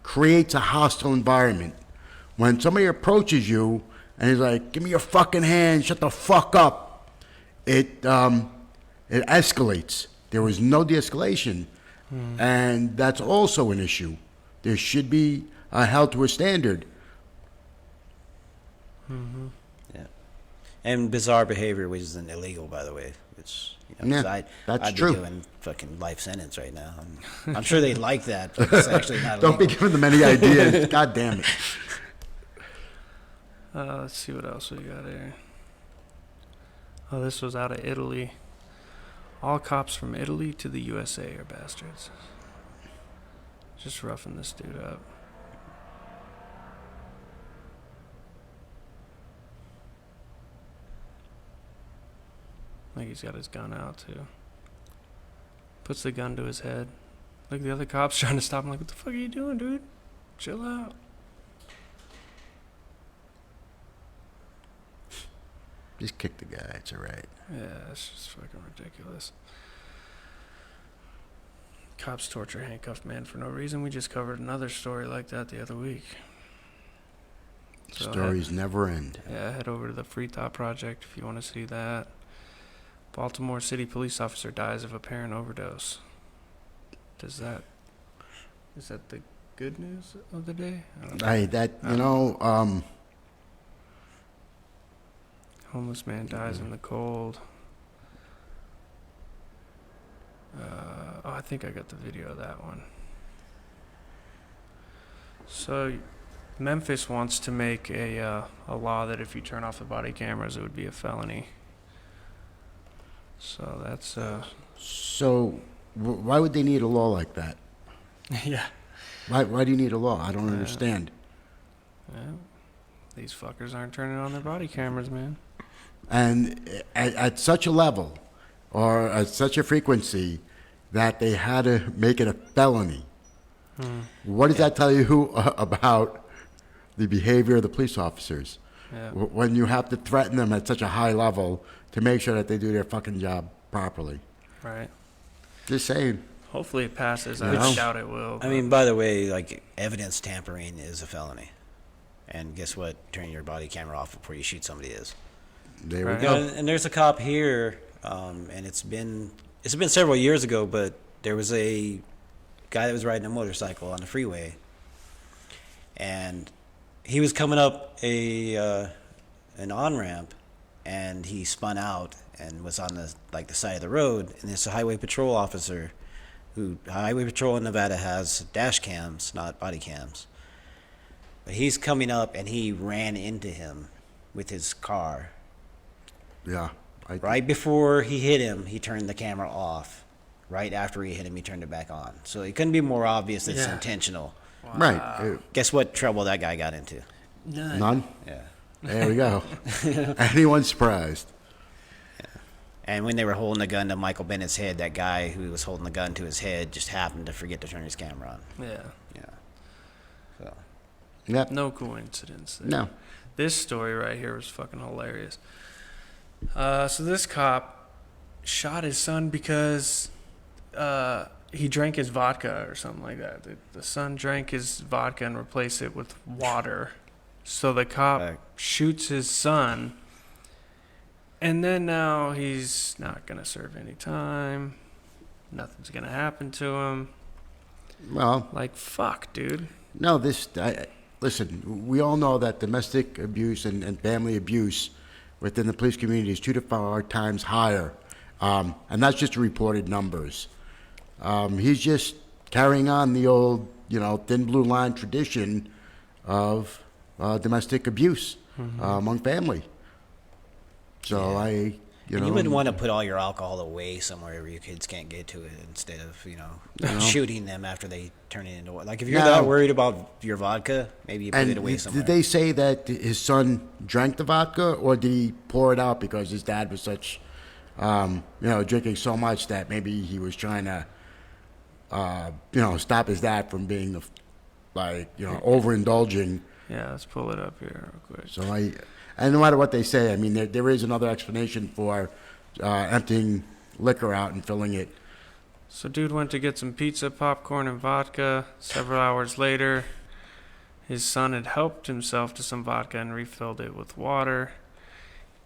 creates a hostile environment. When somebody approaches you and he's like, "Give me your fucking hand, shut the fuck up." It escalates. There was no de-escalation, and that's also an issue. There should be held to a standard. Yeah, and bizarre behavior, which isn't illegal, by the way. Which, you know, 'cause that's I'd true. be doing fucking life sentence right now. I'm sure they'd like that, but it's actually not Don't be illegal. giving them any ideas. God damn it. Let's see what else we got here. Oh, this was out of Italy. All cops from Italy to the USA are bastards. Just roughing this dude up. Like he's got his gun out too. Puts the gun to his head. Like the other cops trying to stop him. Like, what the fuck are you doing, dude? Chill out. Just kick the guy. It's all right. Yeah, it's just fucking ridiculous. Cops torture handcuffed man for no reason. We just covered another story like that the other week. So Stories never end. Yeah, head over to the Free Thought Project if you want to see that. Baltimore City police officer dies of apparent overdose. Is that the good news of the day? I don't know. Homeless man dies in the cold. I think I got the video of that one. So, Memphis wants to make a law that if you turn off the body cameras, it would be a felony. So that's So, why would they need a law like that? yeah. Why do you need a law? I don't understand. Yeah. These fuckers aren't turning on their body cameras, man. And at such a level, or at such a frequency, that they had to make it a felony. What does that tell you about the behavior of the police officers? Yeah. When you have to threaten them at such a high level to make sure that they do their fucking job properly. Right. Just saying. Hopefully it passes. You I know? doubt it will. I mean, by the way, like, evidence tampering is a felony. And guess what? Turning your body camera off before you shoot somebody is. There we You go. know, and there's a cop here, and it's been several years ago, but there was a guy that was riding a motorcycle on the freeway, and he was coming up an on-ramp, and he spun out and was on the side of the road, and it's a highway patrol officer highway patrol in Nevada has dash cams, not body cams. But he's coming up and he ran into him with his car. Yeah. Right before he hit him, he turned the camera off. Right after he hit him, he turned it back on. So it couldn't be more obvious that it's intentional. Wow. Right. Guess what trouble that guy got into? None? Yeah. There we go. Anyone surprised? Yeah. And when they were holding the gun to Michael Bennett's head, that guy who was holding the gun to his head just happened to forget to turn his camera on. Yeah. Yeah. So. Yep. No coincidence there. No. This story right here was fucking hilarious. So this cop shot his son because he drank his vodka or something like that. The son drank his vodka and replaced it with water. So the cop shoots his son, and then now he's not going to serve any time. Nothing's going to happen to him. Well, like, fuck, dude. No, listen, we all know that domestic abuse and family abuse within the police community is 2 to 4 times higher. And that's just reported numbers. He's just carrying on the old, thin blue line tradition of domestic abuse among family. So And you wouldn't want to put all your alcohol away somewhere where your kids can't get to it instead of, shooting them after they turn it into... Like, if you're that worried about your vodka, maybe you put it away somewhere. Did they say that his son drank the vodka, or did he pour it out because his dad was such, drinking so much that maybe he was trying to, stop his dad from being, overindulging? Yeah, let's pull it up here real quick. So and no matter what they say, I mean, there is another explanation for emptying liquor out and filling it. So dude went to get some pizza, popcorn, and vodka. Several hours later, His son had helped himself to some vodka and refilled it with water.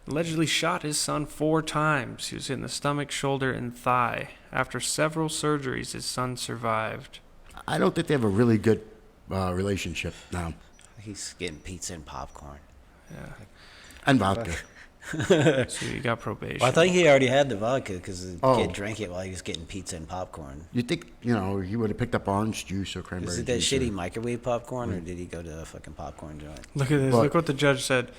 Allegedly shot his son 4 times. He was hit in the stomach, shoulder, and thigh. After several surgeries, his son survived. I don't think they have a really good relationship now. He's getting pizza and popcorn. Yeah. And vodka. So you got probation. Well, I think he already had the vodka because the Oh. kid drank it while he was getting pizza and popcorn. You think, you know, he would have picked up orange juice or cranberry Is juice? it that shitty or- microwave popcorn, or did he go to a fucking popcorn joint? Look at this. But- Look what the judge said.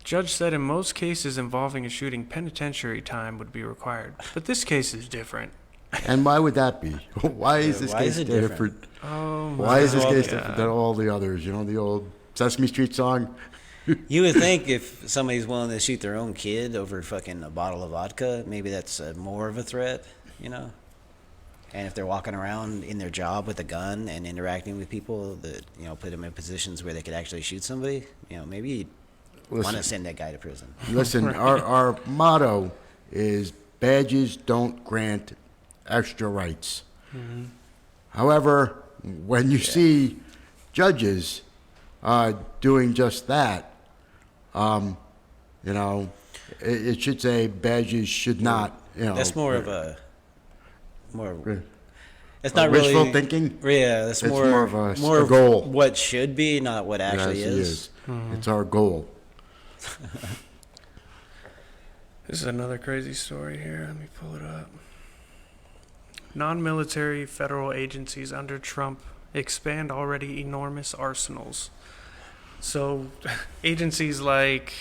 Judge said in most cases involving a shooting, penitentiary time would be required. But this case is different. And why would that be? Why is this why case is it different? Oh, my Why is this God. case different than all the others? You know, the old Sesame Street song? You would think if somebody's willing to shoot their own kid over fucking a bottle of vodka, maybe that's more of a threat, you know? And if they're walking around in their job with a gun and interacting with people that, you know, put them in positions where they could actually shoot somebody, you know, maybe you'd want to send that guy to prison. Listen, our motto is badges don't grant extra rights. Mm-hmm. However, when you see judges doing just that, you know, it should say badges should not, you know. That's more of a it's a not really wishful thinking. Yeah, that's It's more of a goal. what should be, not what actually Yes, it is. Mm-hmm. It's our goal. This is another crazy story here. Let me pull it up. Non-military federal agencies under Trump expand already enormous arsenals. So agencies like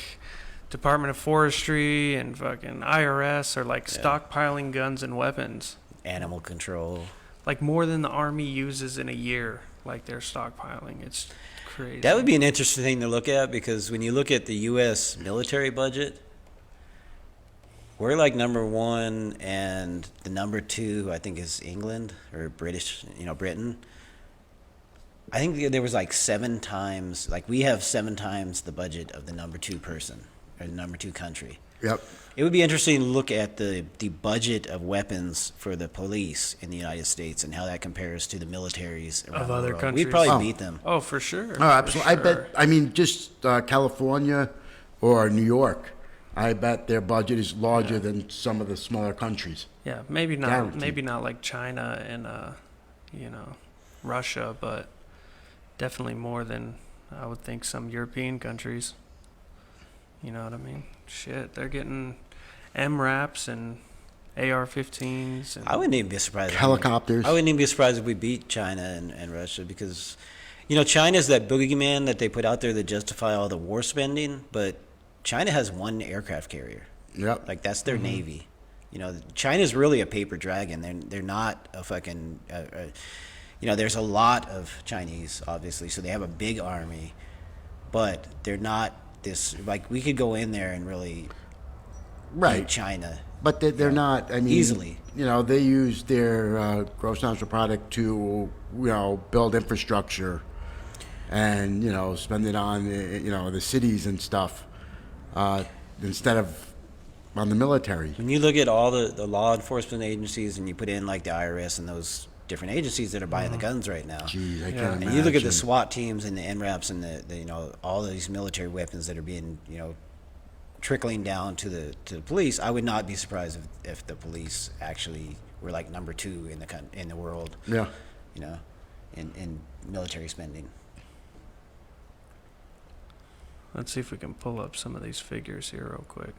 Department of Forestry and fucking IRS are like stockpiling guns and weapons. Animal control. Like more than the Army uses in a year. Like they're stockpiling. It's crazy. That would be an interesting thing to look at, because when you look at the U.S. military budget, we're like number 1, and the number 2, I think, is England or British, you know, Britain. I think there was like 7 times, like we have 7 times the budget of the number 2 person or the number 2 country. Yep. It would be interesting to look at the budget of weapons for the police in the United States and how that compares to the militaries around Of the other world. countries. We'd probably Oh. beat them. Oh, for sure. Oh, absolutely. For I sure. bet, I mean, just California or New York, I bet their budget is larger than some of the smaller countries. Yeah, maybe not. Guaranteed. Maybe not like China and you know, Russia, but definitely more than I would think some European countries. You know what I mean? Shit, they're getting MRAPs and AR-15s. And I wouldn't even be surprised. Helicopters. I wouldn't even be surprised if we beat China and Russia, because, you know, China's that boogeyman that they put out there to justify all the war spending, but China has 1 aircraft carrier. Yep. Like, that's their Navy. You know, China's really a paper dragon. They're not a fucking, you know, there's a lot of Chinese, obviously, so they have a big army, but they're not this, like, we could go in there and really beat China. But they're not, I mean, easily. You know, they use their gross national product to, you know, build infrastructure and, you know, spend it on, you know, the cities and stuff instead of on the military. When you look at all the law enforcement agencies and you put in like the IRS and those different agencies that are buying the guns right now, Jeez, I can't and imagine. you look at the SWAT teams and the NRAPs and the you know, all these military weapons that are being, you know, trickling down to the police, I would not be surprised if the police actually were like number 2 in the world. Yeah. You know, in military spending. let's see if we can pull up some of these figures here real quick.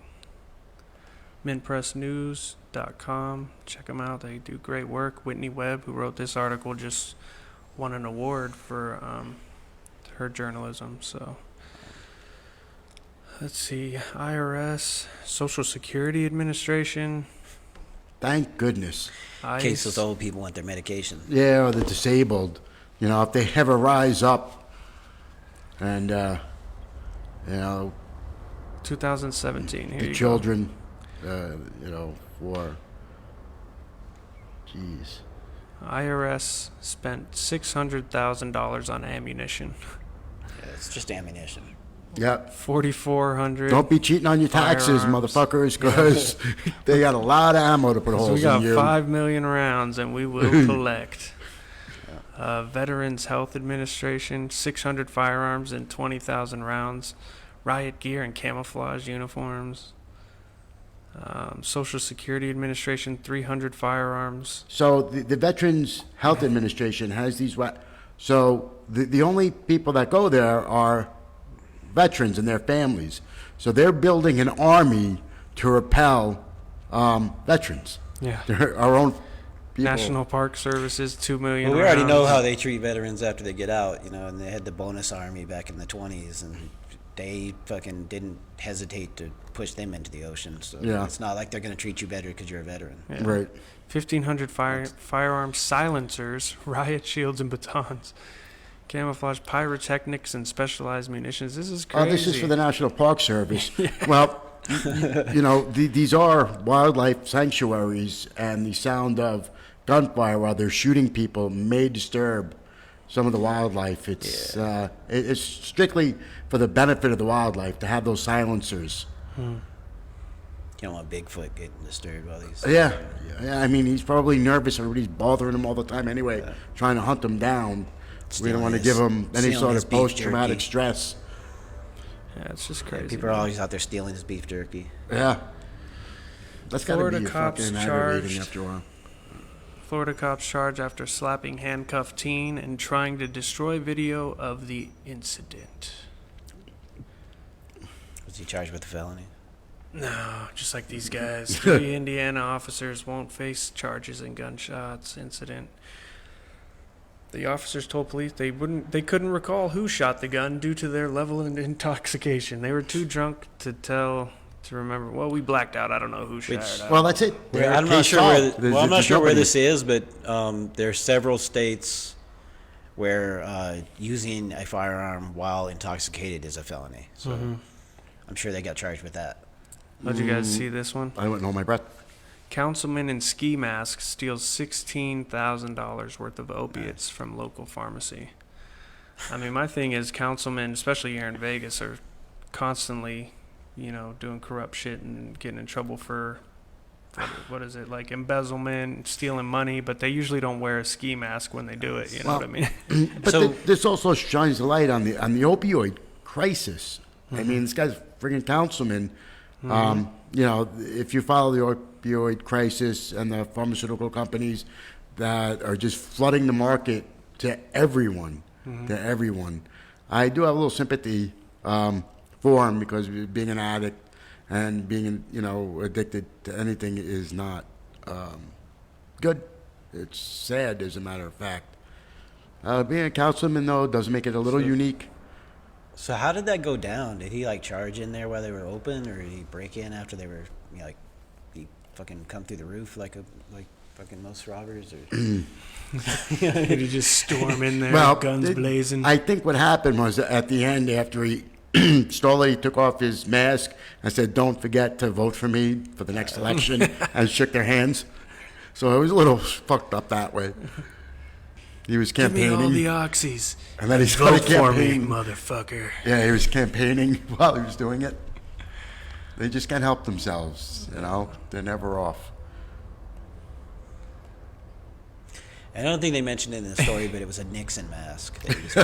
MintPressNews.com. Check them out. They do great work. Whitney Webb, who wrote this article, just won an award for her journalism. So let's see. IRS, Social Security Administration. Thank goodness. In case those old people want their medication. Yeah, or the disabled. You know, if they ever rise up and, you know, 2017. Here the you children, you know, for, jeez. IRS spent $600,000 on ammunition. Yeah, it's just ammunition. Yep. 4,400. Don't be cheating on your taxes, firearms. motherfuckers, because they got a lot of ammo to put So holes we got in you. 5 million rounds, and we will collect. Veterans Health Administration, 600 firearms and 20,000 rounds. Riot gear and camouflage uniforms. Social Security Administration, 300 firearms. So the Veterans Health Administration has these. So the only people that go there are veterans and their families. So they're building an army to repel veterans. Yeah. They're our own people. National Park Services, 2 million. Well, we already know rounds. how they treat veterans after they get out, and they had the bonus army back in the 20s, and they fucking didn't hesitate to push them into the ocean. So Yeah. it's not like they're going to treat you better because you're a veteran. Yeah. Right. 1,500 firearms, silencers, riot shields, and batons. Camouflage, pyrotechnics, and specialized munitions. This is crazy. Oh, this is for the National Park Service. Well, these are wildlife sanctuaries, and the sound of gunfire while they're shooting people may disturb some of the wildlife. It's strictly for the benefit of the wildlife to have those silencers. You don't want Bigfoot getting disturbed while these. Yeah. I mean, he's probably nervous. Everybody's bothering him all the time anyway, trying to hunt him down. We don't want to give him any sort of post-traumatic stress. Yeah, it's just crazy. People are always out there stealing his beef jerky. Yeah. That's got to Florida be cops fucking aggravating charged. after a while. Florida cops charged after slapping handcuffed teen and trying to destroy video of the incident. Was he charged with a felony? No, just like these guys. 3 Indiana officers won't face charges in gunshots incident. The officers told police they couldn't recall who shot the gun due to their level of intoxication. They were too drunk to remember. Well, we blacked out. I don't know who shot it. Well, that's it. I'm not sure where this is, but there are several states where using a firearm while intoxicated is a felony. So I'm sure they got charged with that. Did you guys see this one? I wouldn't hold my breath. Councilman in ski mask steals $16,000 worth of opiates from local pharmacy. I mean, my thing is councilmen, especially here in Vegas, are constantly, doing corrupt shit and getting in trouble for what is it, like embezzlement, stealing money, but they usually don't wear a ski mask when they do it. You know what I mean? But this also shines a light on the opioid crisis. I mean, this guy's friggin' councilman. If you follow the opioid crisis and the pharmaceutical companies that are just flooding the market to everyone, I do have a little sympathy for him because being an addict and being, addicted to anything is not good. It's sad, as a matter of fact. Being a councilman, though, does make it a little unique. So how did that go down? Did he charge in there while they were open, or did he break in after they were he fucking come through the roof like fucking most robbers? Or did he just storm in there, guns blazing? I think what happened was at the end, after he slowly took off his mask and said, "Don't forget to vote for me for the next election," and shook their hands. So it was a little fucked up that way. He was campaigning. Give me all the oxys. And then he started Vote for me, campaigning. motherfucker. Yeah, he was campaigning while he was doing it. They just can't help themselves, They're never off. I don't think they mentioned it in the story, but it was a Nixon mask that he was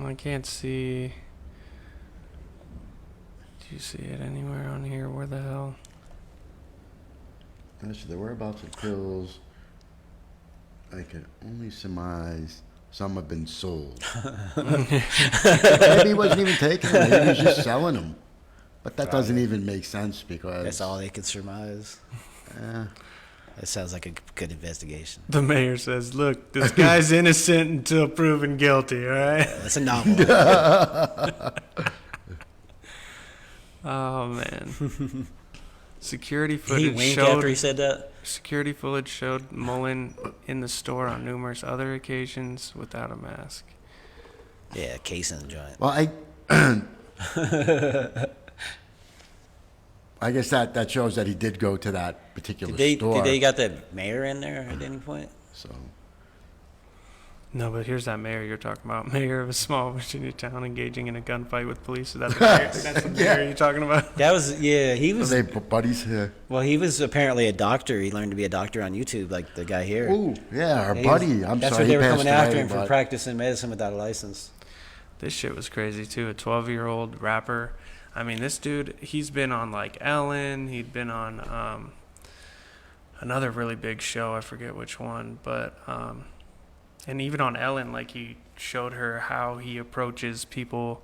I can't see. Do you see it anywhere on here? Where the hell? As to the whereabouts of pills, I can only surmise some have been sold. Maybe he wasn't even taking them. Maybe he was just selling them. But that doesn't even make sense because... That's all they could surmise. That sounds like a good investigation. The mayor says, "Look, this guy's innocent until proven guilty, all right?" That's a novel. Oh, man. Security Did he footage wink showed... after he said that? Security footage showed Mullen in the store on numerous other occasions without a mask. Yeah, case in the joint. Well, I guess that shows that he did go to that particular store. Did they got the mayor in there at any point? So No, but here's that mayor you're talking about. Mayor of a small Virginia town engaging in a gunfight with police. Is that the mayor? That's the mayor you're talking about? That was, yeah, he was. Are they buddies here? Well, he was apparently a doctor. He learned to be a doctor on YouTube, like the guy here. Ooh, yeah, our he buddy. was- I'm that's sorry what they he were passed coming after away, him for but- practicing medicine without a license. This shit was crazy too. A 12-year-old rapper. I mean, this dude, he's been on like Ellen. He'd been on another really big show. I forget which one, but and even on Ellen, like he showed her how he approaches people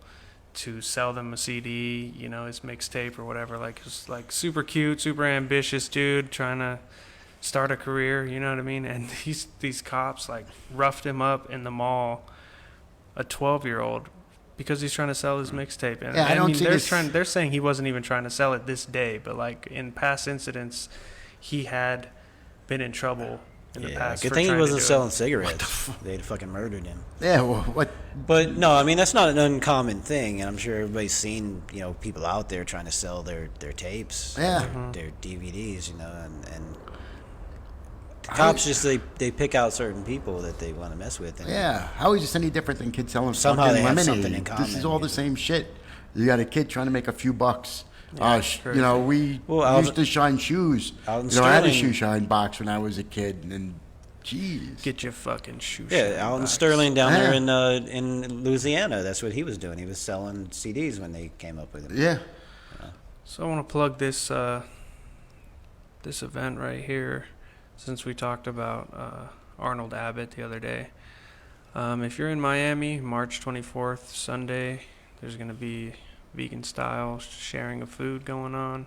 to sell them a CD, you know, his mixtape or whatever. Like, just like super cute, super ambitious dude trying to start a career. You know what I mean? And these cops like roughed him up in the mall, a 12-year-old, because he's trying to sell his mixtape. And Yeah, I don't see this- they're saying he wasn't even trying to sell it this day, but like in past incidents, he had been in trouble in the past. Good for thing he trying to wasn't do selling it. cigarettes. They'd fucking murdered him. Yeah, well, what? But no, I mean that's not an uncommon thing, and I'm sure everybody's seen, you know, people out there trying to sell their tapes, Yeah. their DVDs, you know, and the cops just they pick out certain people that they want to mess with. And Yeah, how is this any different than kids selling Somehow fucking they have lemonade? something in This is common, all the same shit. You got a kid trying to make a few bucks. Yeah, You know, we Well, used to shine shoes. Alvin You know, I had a Sterling- shoe shine box when I was a kid, and jeez. Get your fucking shoe. Yeah, shine Alan box. Sterling down there Yeah. in Louisiana. That's what he was doing. He was selling CDs when they came up with him. Yeah. So I want to plug this this event right here, since we talked about Arnold Abbott the other day. If you're in Miami, March 24th, Sunday, there's going to be vegan style sharing of food going on.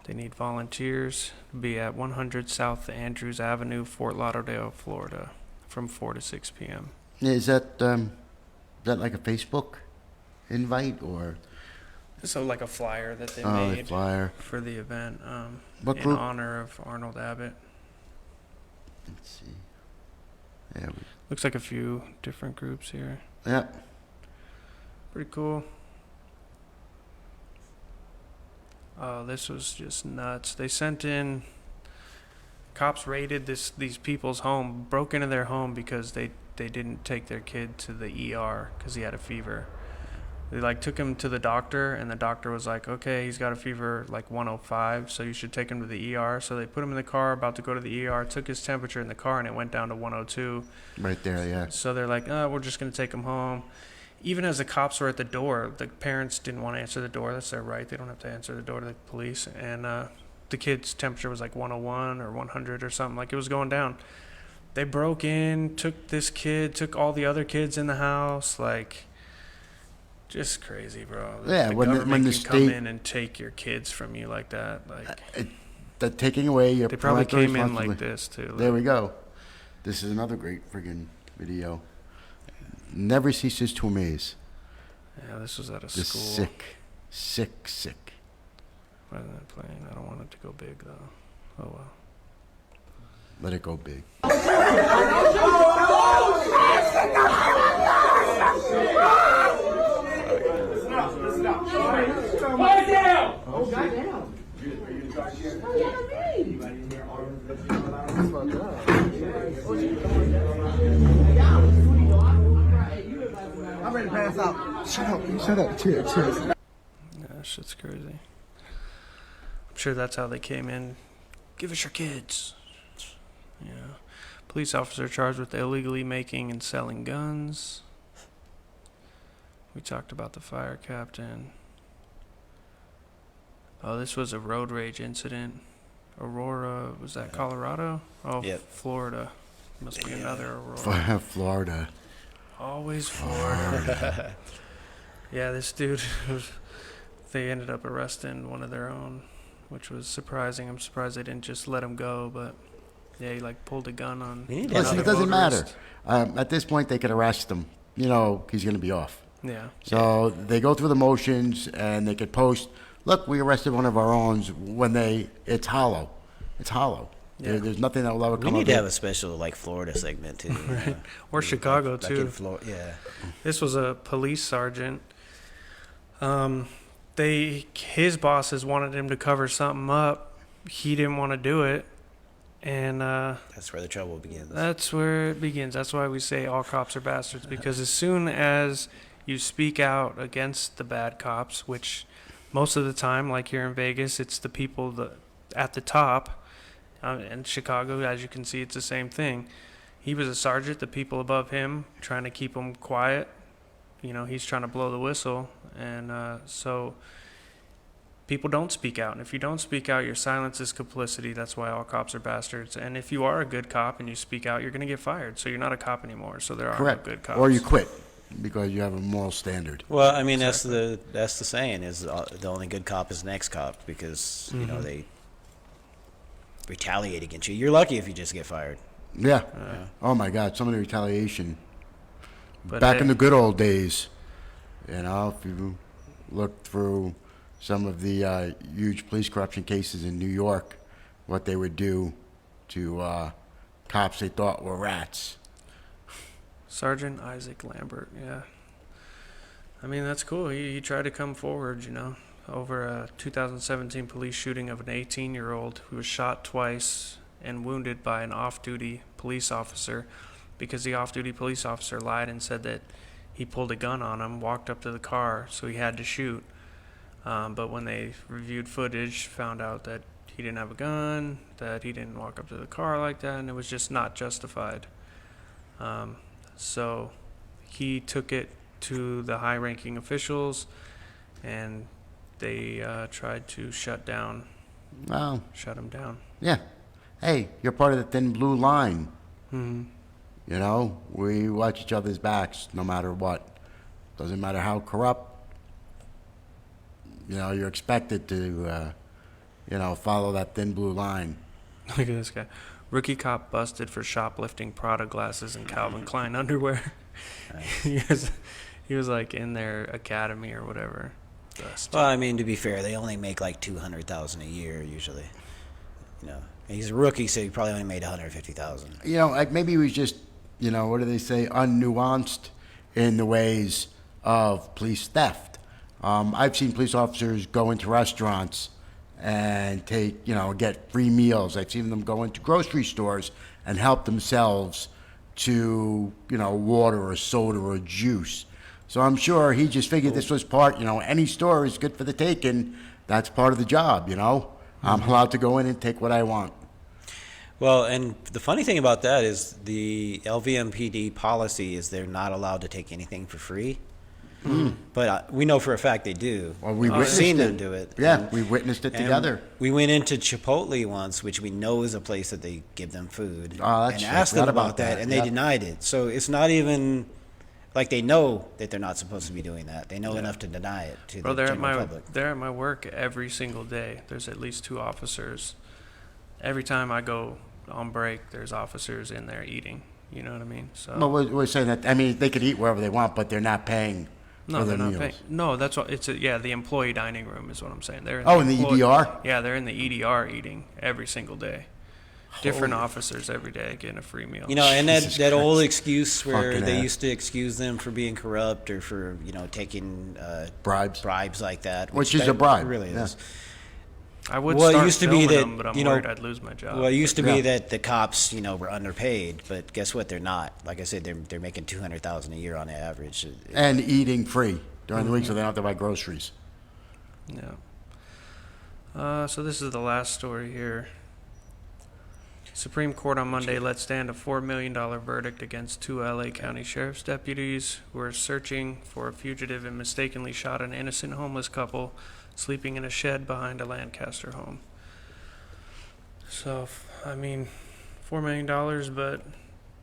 They need volunteers to be at 100 South Andrews Avenue, Fort Lauderdale, Florida, from 4 to 6 p.m. Yeah, is that like a Facebook invite or? So like a flyer that they Oh, the made flyer. for the event What in group? honor of Arnold Abbott. Let's see. Yeah. Looks like a few different groups here. Yeah. Pretty cool. Oh, this was just nuts. They sent in, cops raided these people's home, broke into their home because they didn't take their kid to the ER because he had a fever. They like took him to the doctor, and the doctor was like, okay, he's got a fever like 105, so you should take him to the ER. So they put him in the car, about to go to the ER, took his temperature in the car, and it went down to 102. Right there, yeah. So they're like, oh, we're just going to take him home. Even as the cops were at the door, the parents didn't want to answer the door. That's their right. They don't have to answer the door to the police. And the kid's temperature was like 101 or 100 or something. Like, it was going down. They broke in, took this kid, took all the other kids in the house. Like, just crazy, bro. Yeah, the when the government can come state- in and take your kids from you like that. Like, That taking away your they probably parental came in like responsibility. this, too. There we go. This is another great friggin' video. Never ceases to amaze. Yeah, this was at a The school. sick. Why isn't it playing? I don't want it to go big, though. Oh, well. Let it go big. Quiet down! I'm ready to pass out. Shut up. Cheers. Yeah, that shit's crazy. I'm sure that's how they came in. Give us your kids. Yeah. Police officer charged with illegally making and selling guns. We talked about the fire captain. Oh, this was a road rage incident. Aurora, was that Colorado? Oh, Yep. Florida. Must be another Aurora. Florida. Always Florida. Yeah, this dude, they ended up arresting one of their own, which was surprising. I'm surprised they didn't just let him go, but yeah, he like pulled a gun on. Listen, it doesn't matter. At this point, they could arrest him. You know, he's going to be off. Yeah. So they go through the motions, and they could post, look, we arrested one of our own, when it's hollow. It's hollow. Yeah. There's nothing that will ever We come need of to it. have a special like Florida segment too. Right. Or Chicago, like too. in Florida, yeah. This was a police sergeant. His bosses wanted him to cover something up. He didn't want to do it. And that's where the trouble begins. That's where it begins. That's why we say all cops are bastards, because as soon as you speak out against the bad cops, which most of the time, like here in Vegas, it's the people at the top. In Chicago, as you can see, it's the same thing. He was a sergeant, the people above him trying to keep him quiet. You know, he's trying to blow the whistle. And so people don't speak out. And if you don't speak out, your silence is complicity. That's why all cops are bastards. And if you are a good cop and you speak out, you're going to get fired. So you're not a cop anymore. So there are Correct. no good cops. Or you quit because you have a moral standard. Well, I mean, that's the saying is the only good cop is the next cop, because you know they retaliate against you. You're lucky if you just get fired. Yeah. Oh my God, some of the retaliation. But Back in the good old days, you know, if you look through some of the huge police corruption cases in New York, what they would do to cops they thought were rats. Sergeant Isaac Lambert, yeah. I mean, that's cool. He tried to come forward, you know, over a 2017 police shooting of an 18-year-old who was shot twice and wounded by an off-duty police officer because the off-duty police officer lied and said that he pulled a gun on him, walked up to the car, so he had to shoot. But when they reviewed footage, found out that he didn't have a gun, that he didn't walk up to the car like that, and it was just not justified. So he took it to the high-ranking officials, and they tried to shut him down. Yeah. Hey, you're part of the thin blue line. Mm-hmm. You know, we watch each other's backs no matter what. Doesn't matter how corrupt. You know, you're expected to, follow that thin blue line. Look at this guy. Rookie cop busted for shoplifting Prada glasses and Calvin Klein underwear. Nice. he was like in their academy or whatever. Well, I mean, to be fair, they only make like $200,000 a year usually. You know, he's a rookie, so he probably only made $150,000. You know, like maybe he was just, what do they say, unnuanced in the ways of police theft. I've seen police officers go into restaurants and get free meals. I've seen them go into grocery stores and help themselves to, water or soda or juice. So I'm sure he just figured this was part, any store is good for the taking. That's part of the job, I'm allowed to go in and take what I want. Well, and the funny thing about that is the LVMPD policy is they're not allowed to take anything for free. But we know for a fact they do. Well, we've seen them do it. Yeah, we witnessed it together. We went into Chipotle once, which we know is a place that they give them food, oh, that's and true. asked them about that, and they denied it. So it's not even like they know that they're not supposed to be doing that. They know enough to deny it to the general public. They're at my work every single day. There's at least 2 officers. Every time I go on break, there's officers in there eating. You know what I mean? So. Well, we're saying that, they could eat wherever they want, but they're not paying. No, they're not paying. No, that's what it's. The employee dining room is what I'm saying. They're in the EDR. Yeah, they're in the EDR eating every single day. Different officers every day getting a free meal. And that old excuse where they used to excuse them for being corrupt or for taking bribes like that, which is a bribe. It really is. I would start it used to be that, them, but I'm worried I'd lose my job. Well, it used to be that the cops, were underpaid, but guess what? They're not. Like I said, they're making $200,000 a year on average. And eating free during the week, so they don't have to buy groceries. Yeah. So this is the last story here. Supreme Court on Monday let stand a $4 million verdict against 2 LA County Sheriff's deputies who were searching for a fugitive and mistakenly shot an innocent homeless couple sleeping in a shed behind a Lancaster home. So, $4 million, but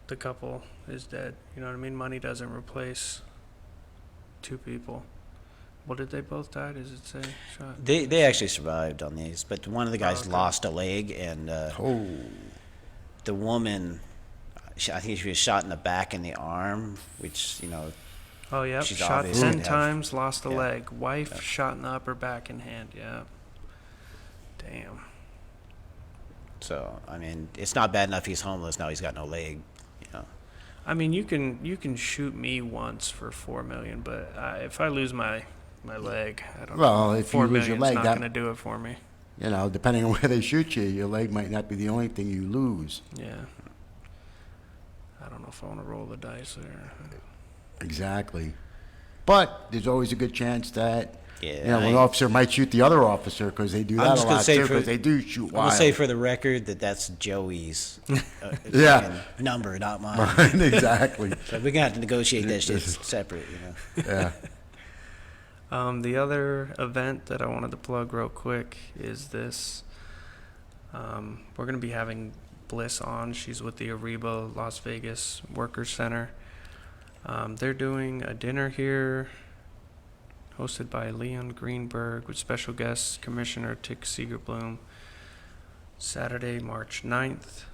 the couple is dead. You know what I mean? Money doesn't replace 2 people. Well, did they both die? Does it say shot? They actually survived on these, but one of the guys lost a leg, and the woman, I think she was shot in the back and the arm, which, Oh, yeah. she's Shot obviously 10 times, lost a leg. Wife shot in the upper back and hand. Yeah. Damn. So, it's not bad enough he's homeless. Now he's got no leg, You can shoot me once for $4 million, but if I lose my leg, I don't know. Well, if you lose your leg, not going to do it for me. you know, depending on where they shoot you, your leg might not be the only thing you lose. Yeah. I don't know if I want to roll the dice there. Exactly. But there's always a good chance that, Yeah, you know, an officer might shoot the other officer because they do I'm that just a gonna lot say too, for- because they do shoot I'm wild. gonna say for the record that's Joey's Yeah. fucking number, not mine. Right, exactly. So we're gonna have to negotiate that shit separate, you know. Yeah. The other event that I wanted to plug real quick is this. We're going to be having Bliss on. She's with the Ariba Las Vegas Workers Center. They're doing a dinner here hosted by Leon Greenberg with special guest Commissioner Tick Seegerbloom. Saturday, March 9th,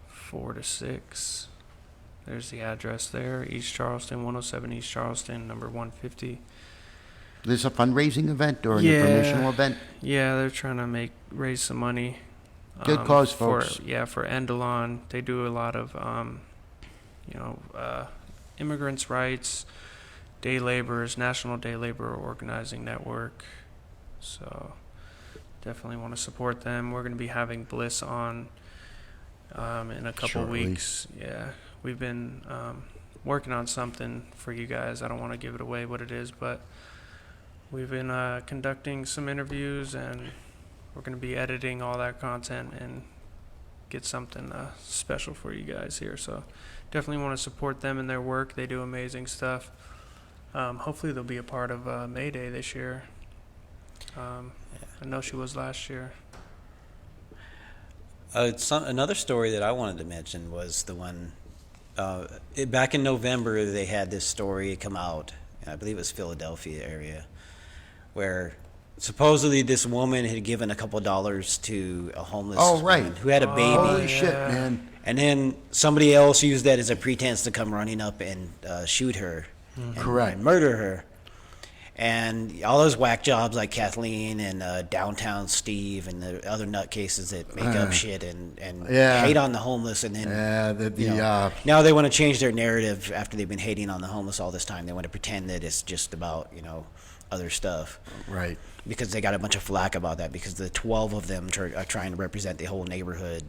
4 to 6. There's the address there, East Charleston, 107 East Charleston, number 150. This a fundraising event or an informational event? Yeah, they're trying to raise some money. Good cause, for, folks. Yeah, for Endalon. They do a lot of, immigrants' rights, day laborers, National Day Laborer Organizing Network. So definitely want to support them. We're going to be having Bliss on in a couple Shortly. weeks. Yeah, we've been working on something for you guys. I don't want to give it away what it is, but we've been conducting some interviews, and we're going to be editing all that content and get something special for you guys here. So definitely want to support them in their work. They do amazing stuff. Hopefully they'll be a part of May Day this year. I know she was last year. Another story that I wanted to mention was the one back in November. They had this story come out. I believe it was Philadelphia area, where supposedly this woman had given a couple dollars to a homeless woman who had a baby. Holy shit, man. And then somebody else used that as a pretense to come running up and shoot her. Correct. And murder her. And all those whack jobs like Kathleen and Downtown Steve and the other nutcases that make up shit and Yeah. hate on the homeless, and then now they want to change their narrative after they've been hating on the homeless all this time. They want to pretend that it's just about, other stuff. Right. Because they got a bunch of flack about that, because the 12 of them are trying to represent the whole neighborhood,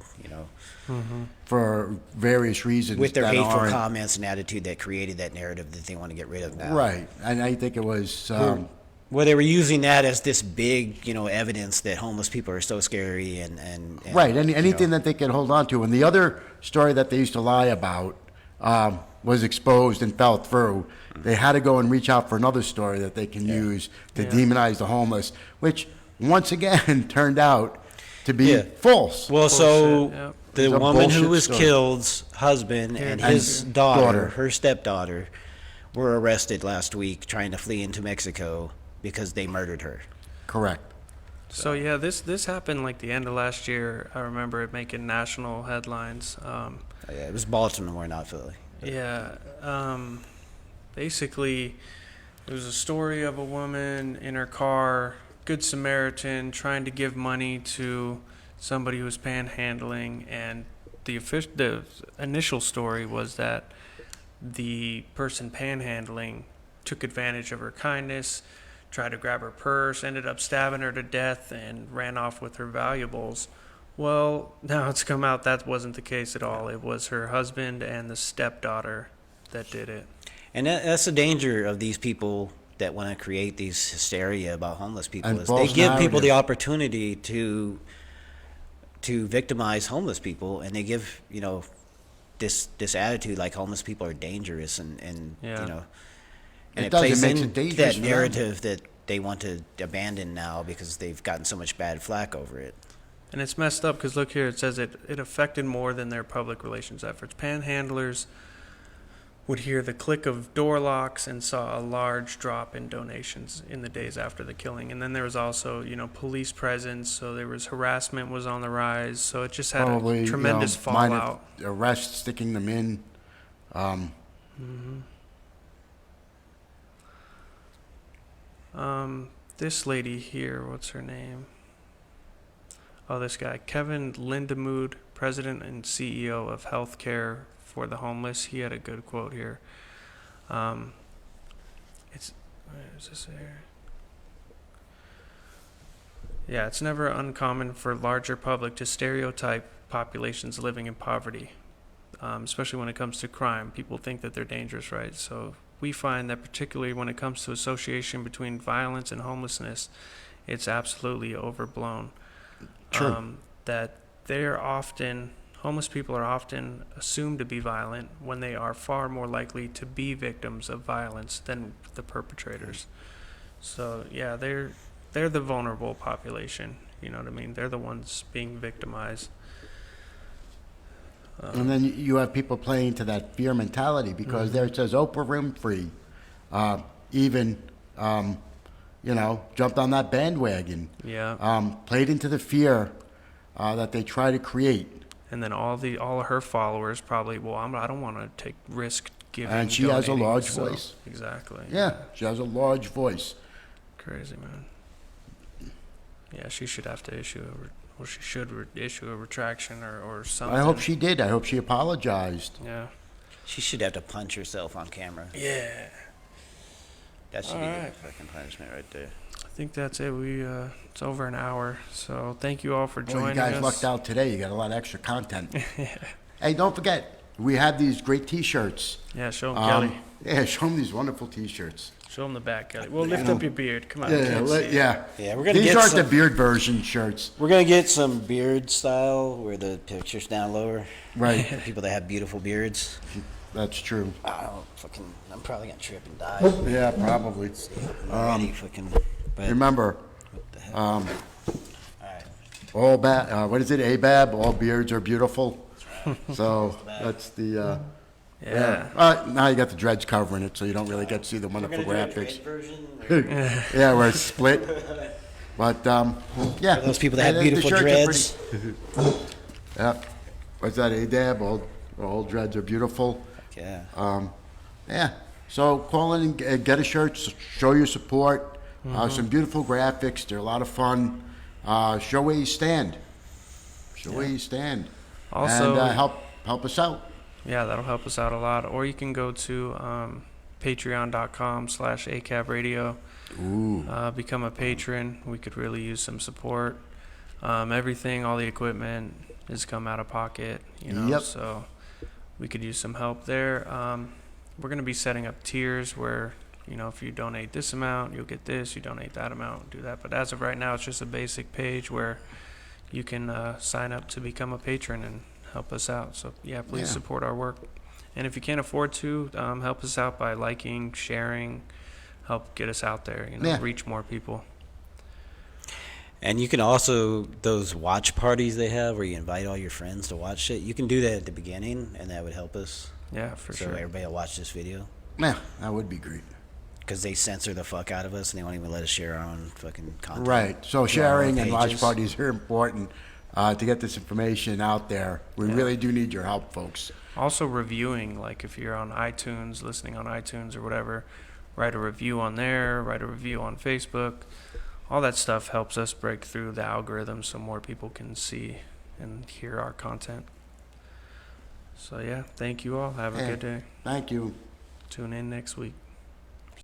For various reasons. with their that hateful aren't- comments and attitude that created that narrative that they want to get rid of now. Right. And I think it was... Well, they were using that as this big, evidence that homeless people are so scary and right. Anything that they can hold on to. And the other story that they used to lie about was exposed and fell through. They had to go and reach out for another story that they can use to demonize the homeless, which once again turned out to be false. Well, so the It's a woman who bullshit was story. killed's husband and his daughter. her stepdaughter, were arrested last week trying to flee into Mexico because they murdered her. Correct. So yeah, this happened like the end of last year. I remember it making national headlines. Yeah, it was Baltimore, not Philly. Yeah. Basically, it was a story of a woman in her car, Good Samaritan, trying to give money to somebody who was panhandling, and the initial story was that the person panhandling took advantage of her kindness, tried to grab her purse, ended up stabbing her to death, and ran off with her valuables. Well, now it's come out that wasn't the case at all. It was her husband and the stepdaughter that did it. And that's the danger of these people that want to create these hysteria about homeless people, And is false they give people narrative. the opportunity to victimize homeless people, and they give this attitude like homeless people are dangerous, and It it does, it plays makes in it dangerous that for them. narrative that they want to abandon now because they've gotten so much bad flack over it. And it's messed up because look here, it says it affected more than their public relations efforts. Panhandlers would hear the click of door locks and saw a large drop in donations in the days after the killing. And then there was also, police presence, so there was harassment was on the rise. So it just had Probably a tremendous minor fallout. arrest, sticking them in. This lady here, what's her name? Oh, this guy, Kevin Lindemood, President and CEO of Healthcare for the Homeless. He had a good quote here. Where is this here? Yeah, it's never uncommon for larger public to stereotype populations living in poverty, especially when it comes to crime. People think that they're dangerous, right? So we find that particularly when it comes to association between violence and homelessness, it's absolutely overblown. True. That homeless people are often assumed to be violent when they are far more likely to be victims of violence than the perpetrators. So yeah, they're the vulnerable population. You know what I mean? They're the ones being victimized. And then you have people playing to that fear mentality because there it says Oprah Winfrey jumped on that bandwagon. Yeah. Played into the fear that they try to create. And then all of her followers probably, I don't want to take risk giving. And she has a donating, large so- voice. Exactly. Yeah, she has a large voice. Crazy, man. Yeah, she should have to issue a retraction or something. I hope she did. I hope she apologized. Yeah. She should have to punch herself on camera. Yeah. That should All be right. the fucking punishment right there. I think that's it. It's over an hour, so thank you all for joining You guys us. lucked out today. You got a lot of extra content. Hey, don't forget, we have these great T-shirts. Yeah, show them, Kelly. Yeah, show them these wonderful T-shirts. Show them the back, Kelly. Well, lift up your beard. Come on. Yeah, Yeah, we're gonna These get aren't some, the beard version shirts. We're gonna get some beard style where the picture's down lower. Right. For people that have beautiful beards. That's true. I'm probably gonna trip and die. Yeah, probably. Already fucking. But Remember, all what is it? ACAB. All beards are beautiful. So that's the. Now you got the dreads covering it, so you don't really get to see the wonderful graphics. Yeah, where it's split. But yeah, For those people that have the beautiful shirts are dreads. pretty- yeah, what's that? ACAB. All dreads are beautiful. Yeah. Yeah. So call in and get a shirt. Show your support. Some beautiful graphics. They're a lot of fun. Show where you stand. Show where you stand. Also, and help us out. Yeah, that'll help us out a lot. Or you can go to patreon.com/ACAB radio. Ooh. Become a patron. We could really use some support. Everything, all the equipment has come out of pocket, Yep. So we could use some help there. We're going to be setting up tiers where, if you donate this amount, you'll get this. You donate that amount, do that. But as of right now, it's just a basic page where you can sign up to become a patron and help us out. So yeah, please support our work. And if you can't afford to, help us out by liking, sharing, help get us out there, reach more people. And you can also, those watch parties they have where you invite all your friends to watch shit, you can do that at the beginning, and that would help us. Yeah, for so sure. Everybody will watch this video. Yeah, that would be great. Because they censor the fuck out of us, and they won't even let us share our own fucking content. Right. So sharing and watch parties are important to get this information out there. We really do need your help, folks. Also reviewing, like if you're on iTunes, listening on iTunes or whatever, write a review on there, write a review on Facebook. All that stuff helps us break through the algorithm so more people can see and hear our content. So yeah, thank you all. Have a good day. Thank you. Tune in next week.